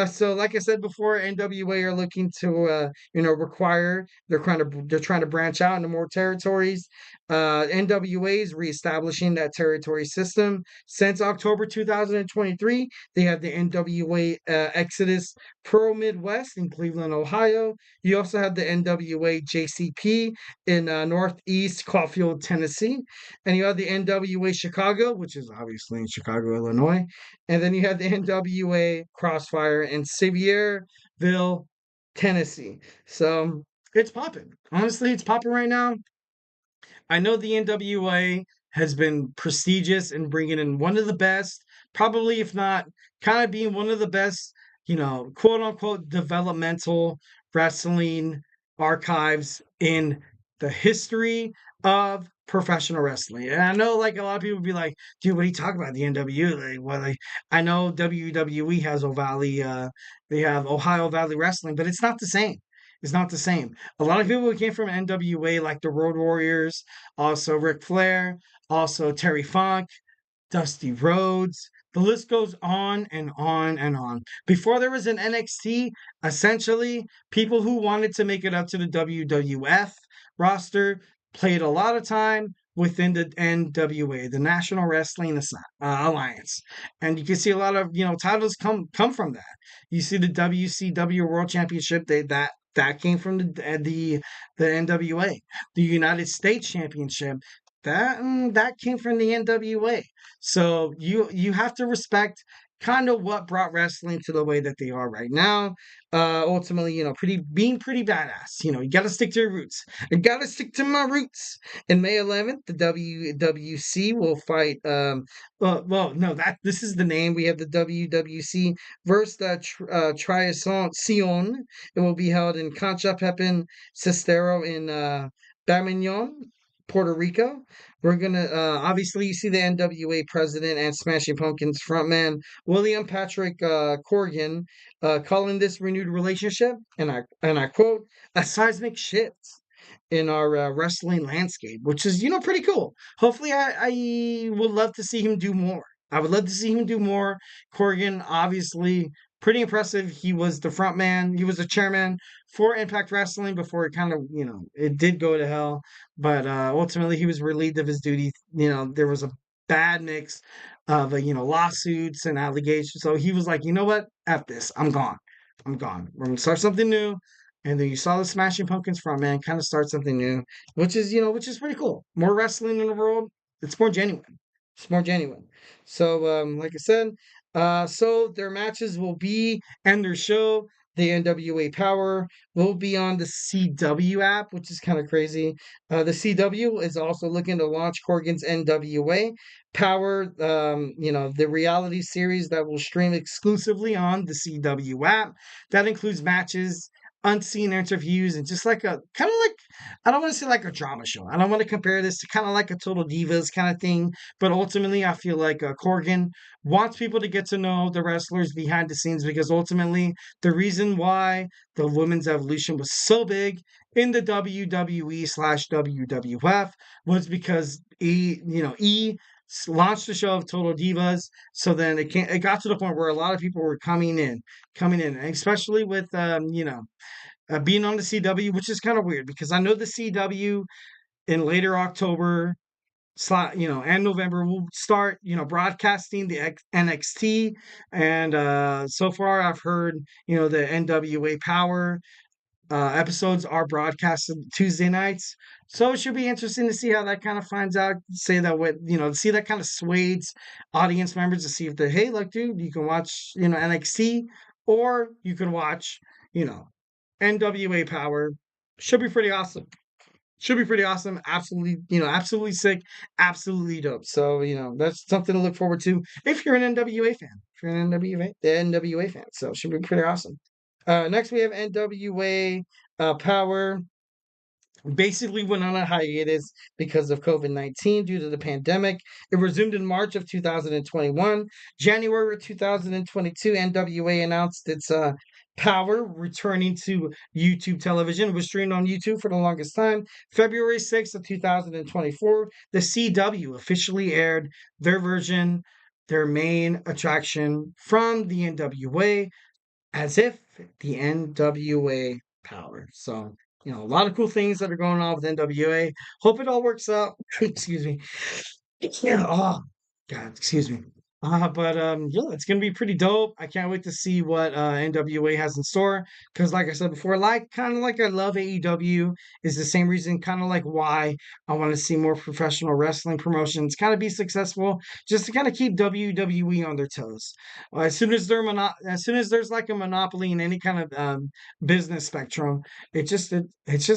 So, like I said before, NWA are looking to require. They're trying to branch out into more territories. NWA is reestablishing that territory system since October 2023. They have the NWA Exodus Pro Midwest in Cleveland, Ohio. You also have the NWA JCP in Northeast Caulfield, Tennessee, and you have the NWA Chicago, which is obviously in Chicago, Illinois. And then you have the NWA Crossfire in Sevierville, Tennessee. So it's popping. Honestly, it's popping right now. I know the NWA has been prestigious in bringing in one of the best, probably if not kind of being one of the best, quote unquote, developmental wrestling archives in the history of professional wrestling. And I know like a lot of people be like, dude, what are you talking about? The NWA? I know WWE has they have Ohio Valley Wrestling, but it's not the same. It's not the same. A lot of people who came from NWA, like the Road Warriors, also Ric Flair, also Terry Funk, Dusty Rhodes. The list goes on and on and on. Before there was an NXT, essentially, people who wanted to make it up to the WWF roster played a lot of time within the NWA, the National Wrestling Alliance. And you can see a lot of, titles come from that. You see the WCW World Championship, that came from the NWA. The United States Championship, that came from the NWA. So you have to respect kind of what brought wrestling to the way that they are right now. Ultimately, being pretty badass. You got to stick to your roots. I got to stick to my roots. And May 11th, the WWC will fight. No, this is the name. We have the WWC versus Triación. It will be held in Concha Pepin Cestero in Bamignon, Puerto Rico. We're gonna obviously you see the NWA president and Smashing Pumpkins frontman William Patrick Corgan calling this renewed relationship, and I quote, a seismic shift in our wrestling landscape, which is pretty cool. Hopefully, I would love to see him do more. I would love to see him do more. Corgan, obviously, pretty impressive. He was the front man. He was the chairman for Impact Wrestling before it kind of, it did go to hell. But ultimately, he was relieved of his duty. There was a bad mix of, lawsuits and allegations. So he was like, you know what? F this. I'm gone. I'm gone. We're going to start something new. And then you saw the Smashing Pumpkins frontman kind of start something new, which is pretty cool. More wrestling in the world. It's more genuine. It's more genuine. So, like I said, so their matches will be and their show, the NWA Power, will be on the CW app, which is kind of crazy. The CW is also looking to launch Corgan's NWA Power, the reality series that will stream exclusively on the CW app. That includes matches, unseen interviews, and just like a kind of like, I don't want to say like a drama show. I don't want to compare this to kind of like a Total Divas kind of thing, but ultimately I feel like Corgan wants people to get to know the wrestlers behind the scenes, because ultimately the reason why the women's evolution was so big in the WWE/WWF was because E launched the show of Total Divas. So then it got to the point where a lot of people were coming in, and especially with being on the CW, which is kind of weird because I know the CW in later October and November will start, broadcasting the NXT. And so far I've heard, the NWA Power episodes are broadcasted Tuesday nights. So it should be interesting to see how that kind of finds out. Say that what see that kind of swayed audience members to see if they're, hey, look, dude, you can watch NXT, or you can watch you know NWA Power. Should be pretty awesome. Should be pretty awesome. Absolutely, absolutely sick. Absolutely dope. So, that's something to look forward to if you're an NWA fan. If you're an NWA fan. So, it should be pretty awesome. Next, we have NWA Power. Basically went on a hiatus because of COVID-19 due to the pandemic. It resumed in March of 2021. January of 2022, NWA announced its Power returning to YouTube television. It was streamed on YouTube for the longest time. February 6th of 2024, the CW officially aired their version, their main attraction from the NWA, as if the NWA Power. So, a lot of cool things that are going on with NWA. Hope it all works out. Excuse me. Yeah. Oh, God. Excuse me. But yeah, it's gonna be pretty dope. I can't wait to see what NWA has in store. Because, like I said before, kind of like I love AEW, is the same reason, kind of like why I want to see more professional wrestling promotions kind of be successful, just to kind of keep WWE on their toes. As soon as there's like a monopoly in any kind of business spectrum, it's just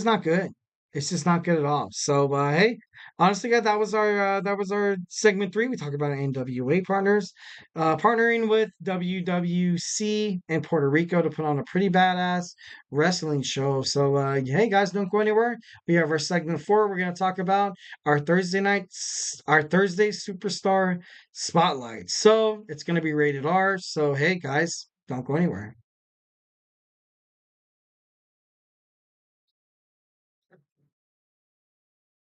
not good. It's just not good at all. So hey, honestly, guys, that was our segment 3. We talked about NWA partners, partnering with WWC in Puerto Rico to put on a pretty badass wrestling show. So hey guys, don't go anywhere. We have our segment 4. We're gonna talk about our Thursday Superstar Spotlight. So it's gonna be rated R. So hey guys, don't go anywhere.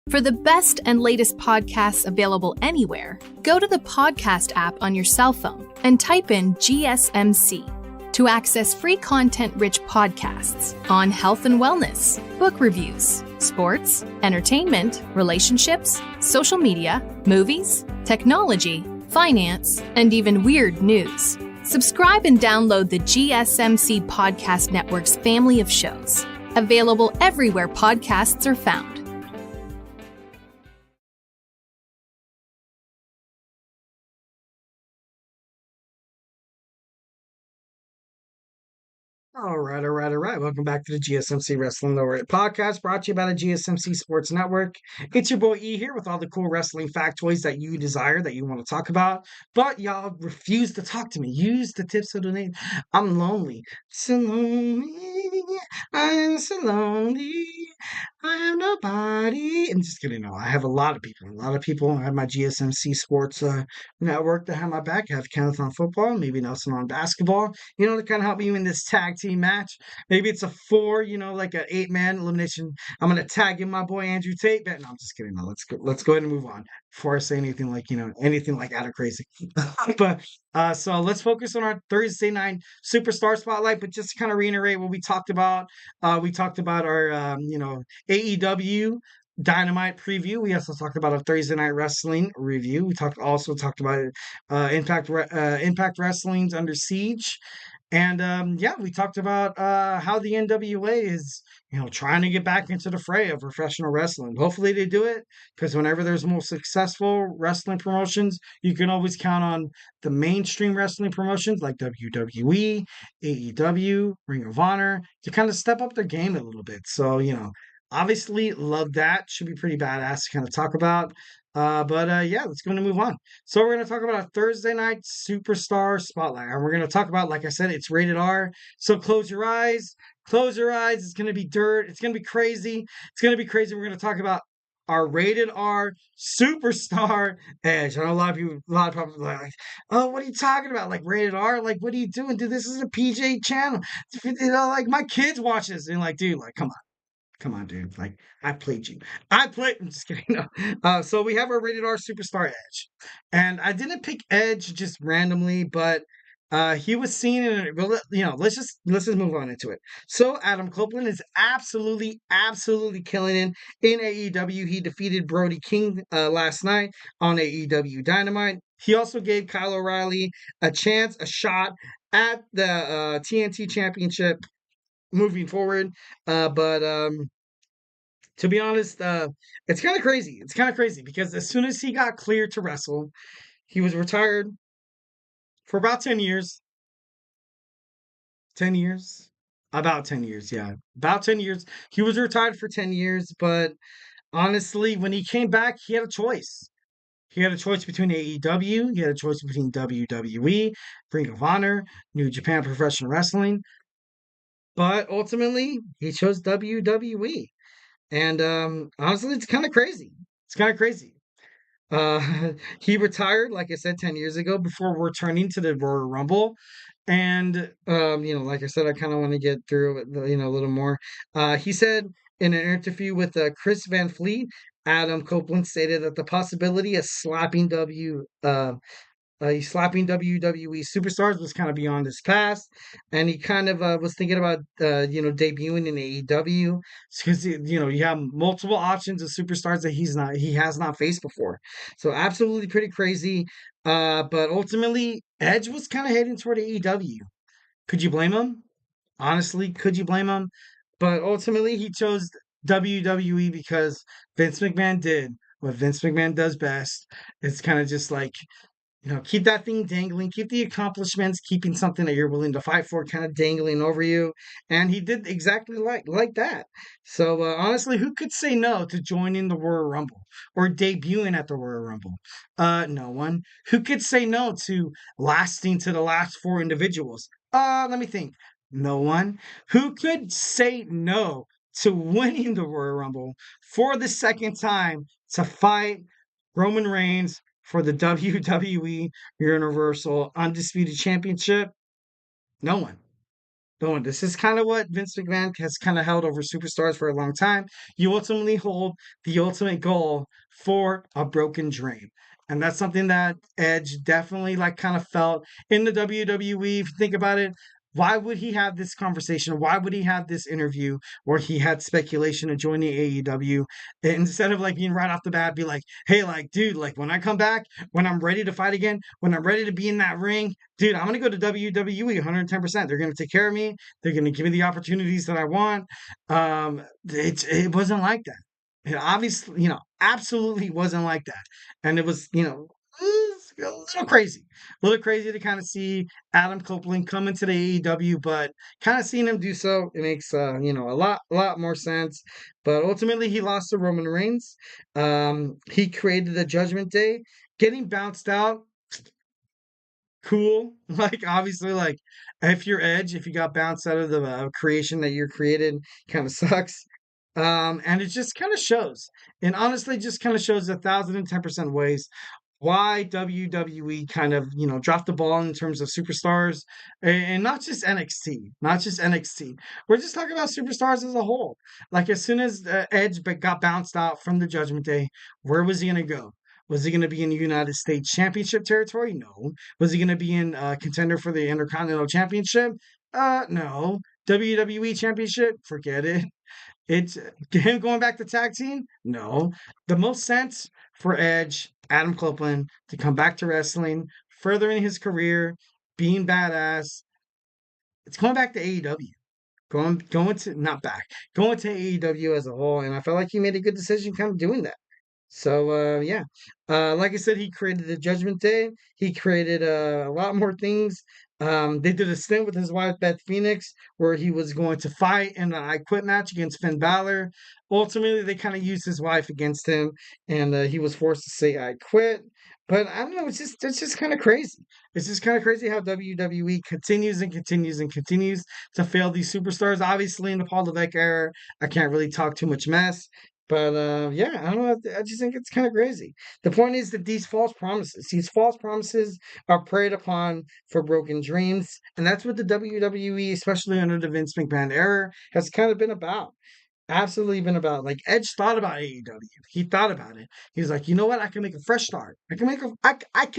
For the best and latest podcasts available anywhere, go to the podcast app on your cell phone and type in GSMC to access free content-rich podcasts on health and wellness, book reviews, sports, entertainment, relationships, social media, movies, technology, finance, and even weird news. Subscribe and download the GSMC Podcast Network's family of shows, available everywhere podcasts are found. All right, all right, all right. Welcome back to the GSMC Wrestling Laureate Podcast, brought to you by the GSMC Sports Network. It's your boy E here with all the cool wrestling factoids that you desire, that you want to talk about, but y'all refuse to talk to me. Use the tips of the name. I'm lonely. So lonely. I'm so lonely. I have nobody. I'm just kidding. No, I have a lot of people. A lot of people. I have my GSMC Sports Network that have my back. I have Kenneth on football, maybe Nelson on basketball, to kind of help me in this tag team match. Maybe it's a 4, like an 8-man elimination. I'm gonna tag in my boy Andrew Tate. No, I'm just kidding. No, let's go ahead and move on before I say anything like anything like out of crazy. But so let's focus on our Thursday night Superstar Spotlight. But just to kind of reiterate what we talked about our AEW Dynamite preview. We also talked about a Thursday Night Wrestling review. We also talked about Impact Wrestling's Under Siege. And yeah, we talked about how the NWA is, trying to get back into the fray of professional wrestling. Hopefully they do it, because whenever there's more successful wrestling promotions, you can always count on the mainstream wrestling promotions like WWE, AEW, Ring of Honor to kind of step up their game a little bit. So, obviously love that. Should be pretty badass to kind of talk about. But yeah, let's go and move on. So we're going to talk about a Thursday night superstar spotlight, and we're going to talk about, like I said, it's rated R. So close your eyes. Close your eyes. It's going to be dirt. It's going to be crazy. It's going to be crazy. We're going to talk about our rated R superstar Edge. I know a lot of people are like, oh, what are you talking about? Like rated R? Like, what are you doing? Dude, this is a PJ channel. Like my kids watch this. And like, dude, like, come on. Come on, dude. Like, I played you. I'm just kidding. No. So we have our rated R superstar Edge. And I didn't pick Edge just randomly, but he was seen in it. Let's just move on into it. So Adam Copeland is absolutely killing it in AEW. He defeated Brody King last night on AEW Dynamite. He also gave Kyle O'Reilly a shot at the TNT Championship moving forward. But to be honest, it's kind of crazy. It's kind of crazy because as soon as he got cleared to wrestle, he was retired for about 10 years. 10 years? About 10 years, yeah. About 10 years. He was retired for 10 years, but honestly, when he came back, he had a choice. He had a choice between AEW, he had a choice between WWE, Ring of Honor, New Japan Professional Wrestling, but ultimately, he chose WWE. And honestly, it's kind of crazy. It's kind of crazy. He retired, like I said, 10 years ago before returning to the Royal Rumble. And like I said, I kind of want to get through it, a little more. He said in an interview with Chris Van Fleet, Adam Copeland stated that the possibility of he's slapping WWE superstars was kind of beyond his past, and he kind of was thinking about debuting in AEW because you have multiple options of superstars that he has not faced before. So absolutely pretty crazy. But ultimately, Edge was kind of heading toward AEW. Could you blame him? Honestly, could you blame him? But ultimately, he chose WWE because Vince McMahon did what Vince McMahon does best. It's kind of just like, keep that thing dangling, keep the accomplishments, keeping something that you're willing to fight for kind of dangling over you. And he did exactly like that. So honestly, who could say no to joining the Royal Rumble or debuting at the Royal Rumble? No one. Who could say no to lasting to the last four individuals? Let me think. No one. Who could say no to winning the Royal Rumble for the second time to fight Roman Reigns for the WWE Universal Undisputed Championship? No one. No one. This is kind of what Vince McMahon has kind of held over superstars for a long time. You ultimately hold the ultimate goal for a broken dream. And that's something that Edge definitely kind of felt in the WWE. If you think about it, why would he have this conversation? Why would he have this interview where he had speculation of joining AEW instead of being right off the bat, be like, hey, dude, when I come back, when I'm ready to fight again, when I'm ready to be in that ring, dude, I'm going to go to WWE 110%. They're going to take care of me. They're going to give me the opportunities that I want. It wasn't like that. It obviously, absolutely wasn't like that. And it was, a little crazy to kind of see Adam Copeland come into the AEW, but kind of seeing him do so, it makes a lot more sense. But ultimately, he lost to Roman Reigns. He created the Judgment Day, getting bounced out. Cool. Obviously, if you're Edge, if you got bounced out of the creation that you're created, kind of sucks. And it just kind of shows, and honestly, just kind of shows 1,010% ways why WWE kind of, dropped the ball in terms of superstars, and not just NXT, not just NXT. We're just talking about superstars as a whole. As soon as Edge got bounced out from the Judgment Day, where was he going to go? Was he going to be in the United States Championship territory? No. Was he going to be in contender for the Intercontinental Championship? No. WWE Championship? Forget it. It's him going back to tag team? No. The most sense for Edge, Adam Copeland, to come back to wrestling, furthering his career, being badass, it's going back to AEW. Going to not back, going to AEW as a whole, and I felt like he made a good decision kind of doing that. So yeah, like I said, he created the Judgment Day. He created a lot more things. They did a stint with his wife Beth Phoenix, where he was going to fight in an I Quit match against Finn Balor. Ultimately, they kind of used his wife against him, and he was forced to say I quit. But I don't know. It's just kind of crazy. It's just kind of crazy how WWE continues and continues and continues to fail these superstars. Obviously, in the Paul Levesque era, I can't really talk too much mess. But yeah, I don't know. I just think it's kind of crazy. The point is that these false promises are preyed upon for broken dreams. And that's what the WWE, especially under the Vince McMahon era, has kind of been about. Absolutely been about. Like Edge thought about AEW. He thought about it. He's like, you know what? I can make a fresh start. I can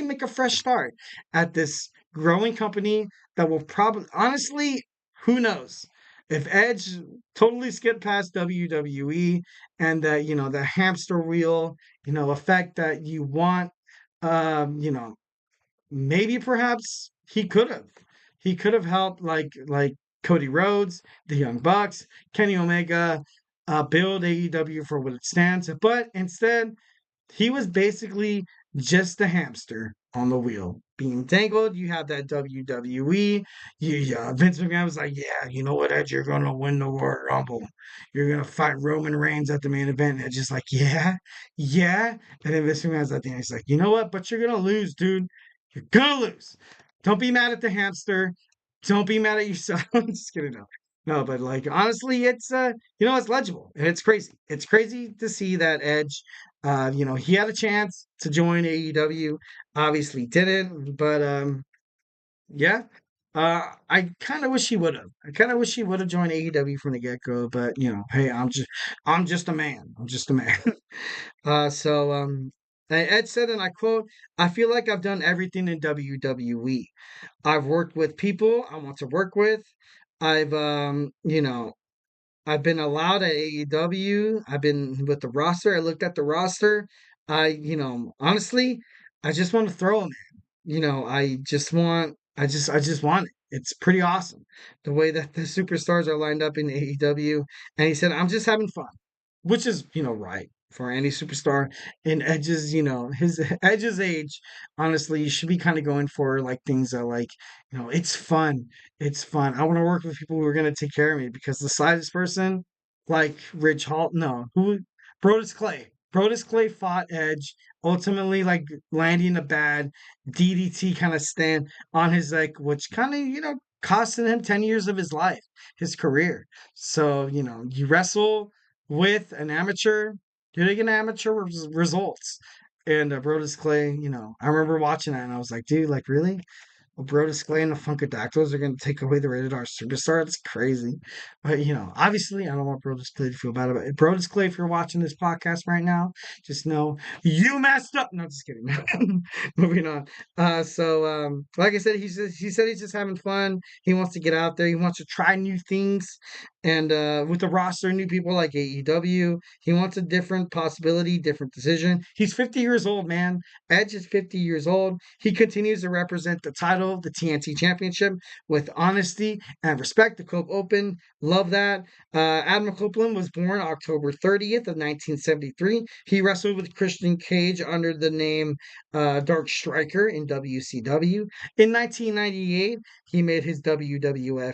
make a fresh start at this growing company that will probably honestly, who knows? If Edge totally skipped past WWE and that, the hamster wheel, effect that you want, um, you know, maybe perhaps he could have. He could have helped like Cody Rhodes, the Young Bucks, Kenny Omega, build AEW for what it stands. But instead, he was basically just a hamster on the wheel being dangled. You have that WWE. Vince McMahon was like, yeah, you know what, Edge, you're gonna win the Royal Rumble. You're gonna fight Roman Reigns at the main event. And Edge is like, yeah, yeah. And then Vince McMahon's at the end. He's like, you know what? But you're gonna lose, dude. You're gonna lose. Don't be mad at the hamster. Don't be mad at yourself. I'm just kidding. No. No, but like honestly, it's legible and it's crazy. It's crazy to see that Edge he had a chance to join AEW, obviously didn't, but yeah. I kind of wish he would have. I kind of wish he would have joined AEW from the get-go, but hey, I'm just a man. I'm just a man. Ed said, and I quote, I feel like I've done everything in WWE. I've worked with people I want to work with. I've I've been allowed at AEW. I've been with the roster. I looked at the roster. Honestly, I just want to throw him in. I just want it. It's pretty awesome the way that the superstars are lined up in AEW. And he said, I'm just having fun, which is, right for any superstar in Edge's, his Edge's age. Honestly, you should be kind of going for like things that like, it's fun. It's fun. I want to work with people who are going to take care of me because the slightest person like Ridge Hall, no, who Brodus Clay. Brodus Clay fought Edge, ultimately like landing a bad DDT kind of stand on his like, which kind of, costing him 10 years of his life, his career. So, you wrestle with an amateur, getting an amateur results. And Brodus Clay, I remember watching that and I was like, dude, like really? Brodus Clay and the Funkadactyls are going to take away the Rated R Superstar. It's crazy. But, obviously, I don't want Brodus Clay to feel bad about it. Brodus Clay, if you're watching this podcast right now, just know you messed up. No, just kidding. Moving on. Like I said, he said he's just having fun. He wants to get out there. He wants to try new things. And with the roster, new people like AEW, he wants a different possibility, different decision. He's 50 years old, man. Edge is 50 years old. He continues to represent the title, the TNT Championship, with honesty and respect. The Cope Open, love that. Adam Copeland was born October 30th of 1973. He wrestled with Christian Cage under the name Dark Striker in WCW. In 1998, he made his WWF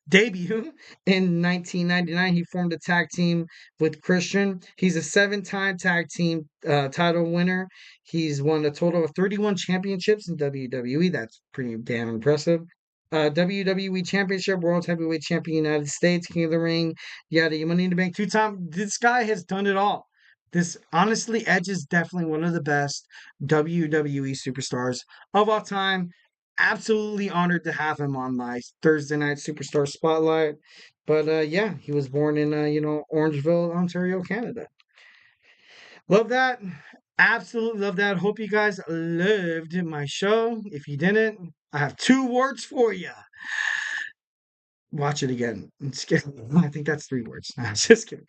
debut. In 1999, he formed a tag team with Christian. He's a 7-time tag team title winner. He's won a total of 31 championships in WWE. That's pretty damn impressive. WWE Championship, World Heavyweight Champion, United States, King of the Ring, yada, Money in the Bank 2-time. This guy has done it all. This honestly, Edge is definitely one of the best WWE superstars of all time. Absolutely honored to have him on my Thursday night superstar spotlight. But yeah, he was born in Orangeville, Ontario, Canada. Love that. Absolutely love that. Hope you guys loved my show. If you didn't, I have 2 words for you. Watch it again. I'm just kidding. I think that's 3 words. No, just kidding.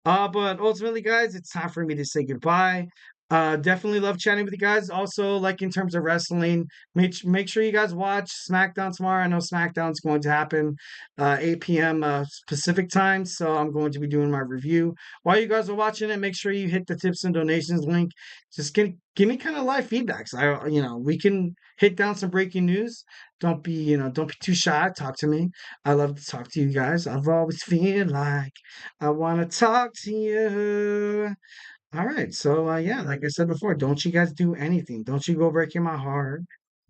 But ultimately, guys, it's time for me to say goodbye. Definitely love chatting with you guys. Also, like in terms of wrestling, make sure you guys watch SmackDown tomorrow. I know SmackDown's going to happen 8 p.m. Pacific time, so I'm going to be doing my review. While you guys are watching it, make sure you hit the tips and donations link. Just give me kind of live feedbacks. We can hit down some breaking news. Don't be too shy. Talk to me. I love to talk to you guys. I've always feel like I want to talk to you. All right. So, yeah, like I said before, don't you guys do anything. Don't you go breaking my heart.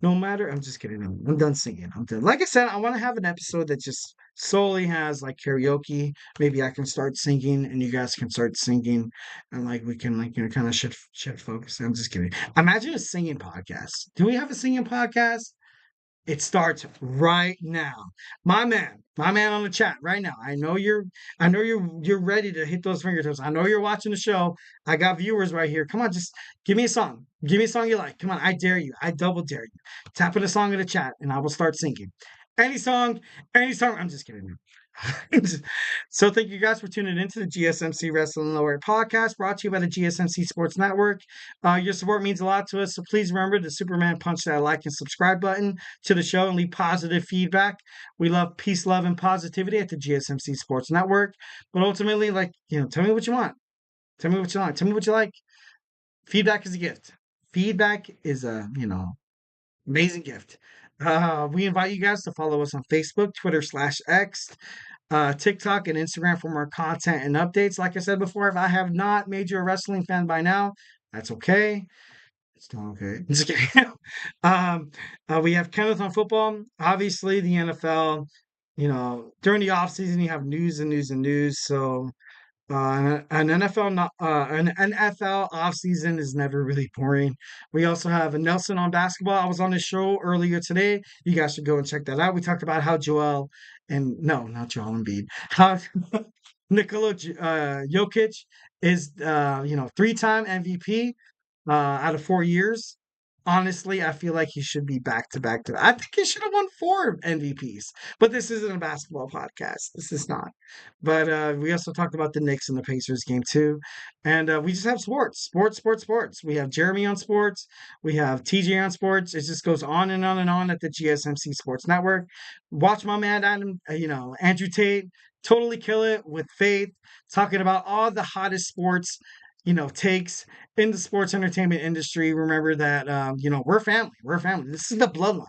No matter. I'm just kidding. I'm done singing. I'm done. Like I said, I want to have an episode that just solely has like karaoke. Maybe I can start singing and you guys can start singing and like we can like, kind of shift focus. I'm just kidding. Imagine a singing podcast. Do we have a singing podcast? It starts right now. My man on the chat right now. I know you're ready to hit those fingertips. I know you're watching the show. I got viewers right here. Come on, just give me a song. Give me a song you like. Come on, I dare you. I double dare you. Tap in a song in the chat and I will start singing. Any song. I'm just kidding. So thank you guys for tuning into the GSMC Wrestling Laureate Podcast, brought to you by the GSMC Sports Network. Your support means a lot to us, so please remember to Superman punch that like and subscribe button to the show and leave positive feedback. We love peace, love, and positivity at the GSMC Sports Network. But ultimately, tell me what you want. Tell me what you like. Tell me what you like. Feedback is a gift. Feedback is a, amazing gift. We invite you guys to follow us on Facebook, Twitter /X, TikTok, and Instagram for more content and updates. Like I said before, if I have not made you a wrestling fan by now, that's okay. It's not okay. It's okay. We have Kenneth on football. Obviously, the NFL, during the offseason, you have news and news and news. So an NFL offseason is never really boring. We also have Nelson on basketball. I was on his show earlier today. You guys should go and check that out. We talked about how not Joel Embiid, how Nikola Jokic is, 3-time MVP out of 4 years. Honestly, I feel like he should be back to back. I think he should have won 4 MVPs. But this isn't a basketball podcast. This is not. But we also talked about the Knicks and the Pacers game too. And we just have sports. We have Jeremy on sports. We have TJ on sports. It just goes on and on and on at the GSMC Sports Network. Watch my man Adam, Andrew Tate, totally kill it with faith, talking about all the hottest sports takes in the sports entertainment industry. Remember that, we're family. This is the bloodline.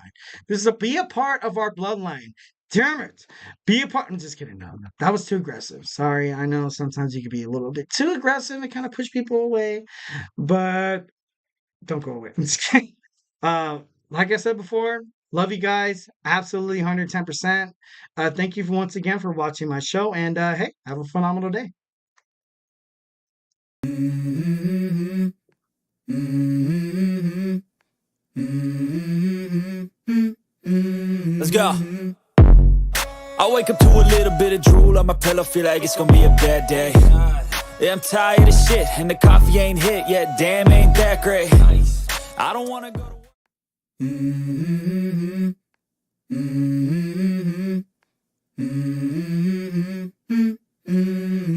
Be a part of our bloodline. Damn it. Be a part. I'm just kidding. No, that was too aggressive. Sorry. I know sometimes you can be a little bit too aggressive and kind of push people away, but don't go away. I'm just kidding. Like I said before, love you guys. Absolutely 110%. Thank you once again for watching my show, and hey, have a phenomenal day. Let's go. I wake up to a little bit of drool on my pillow, feel like it's gonna be a bad day. Yeah, I'm tired of shit, and the coffee ain't hit yet. Damn, ain't that great. I don't wanna go to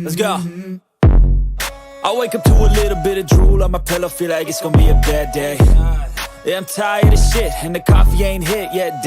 Let's go. I wake up to a little bit of drool on my pillow, feel like it's gonna be a bad day. Yeah, I'm tired of shit, and the coffee ain't hit yet.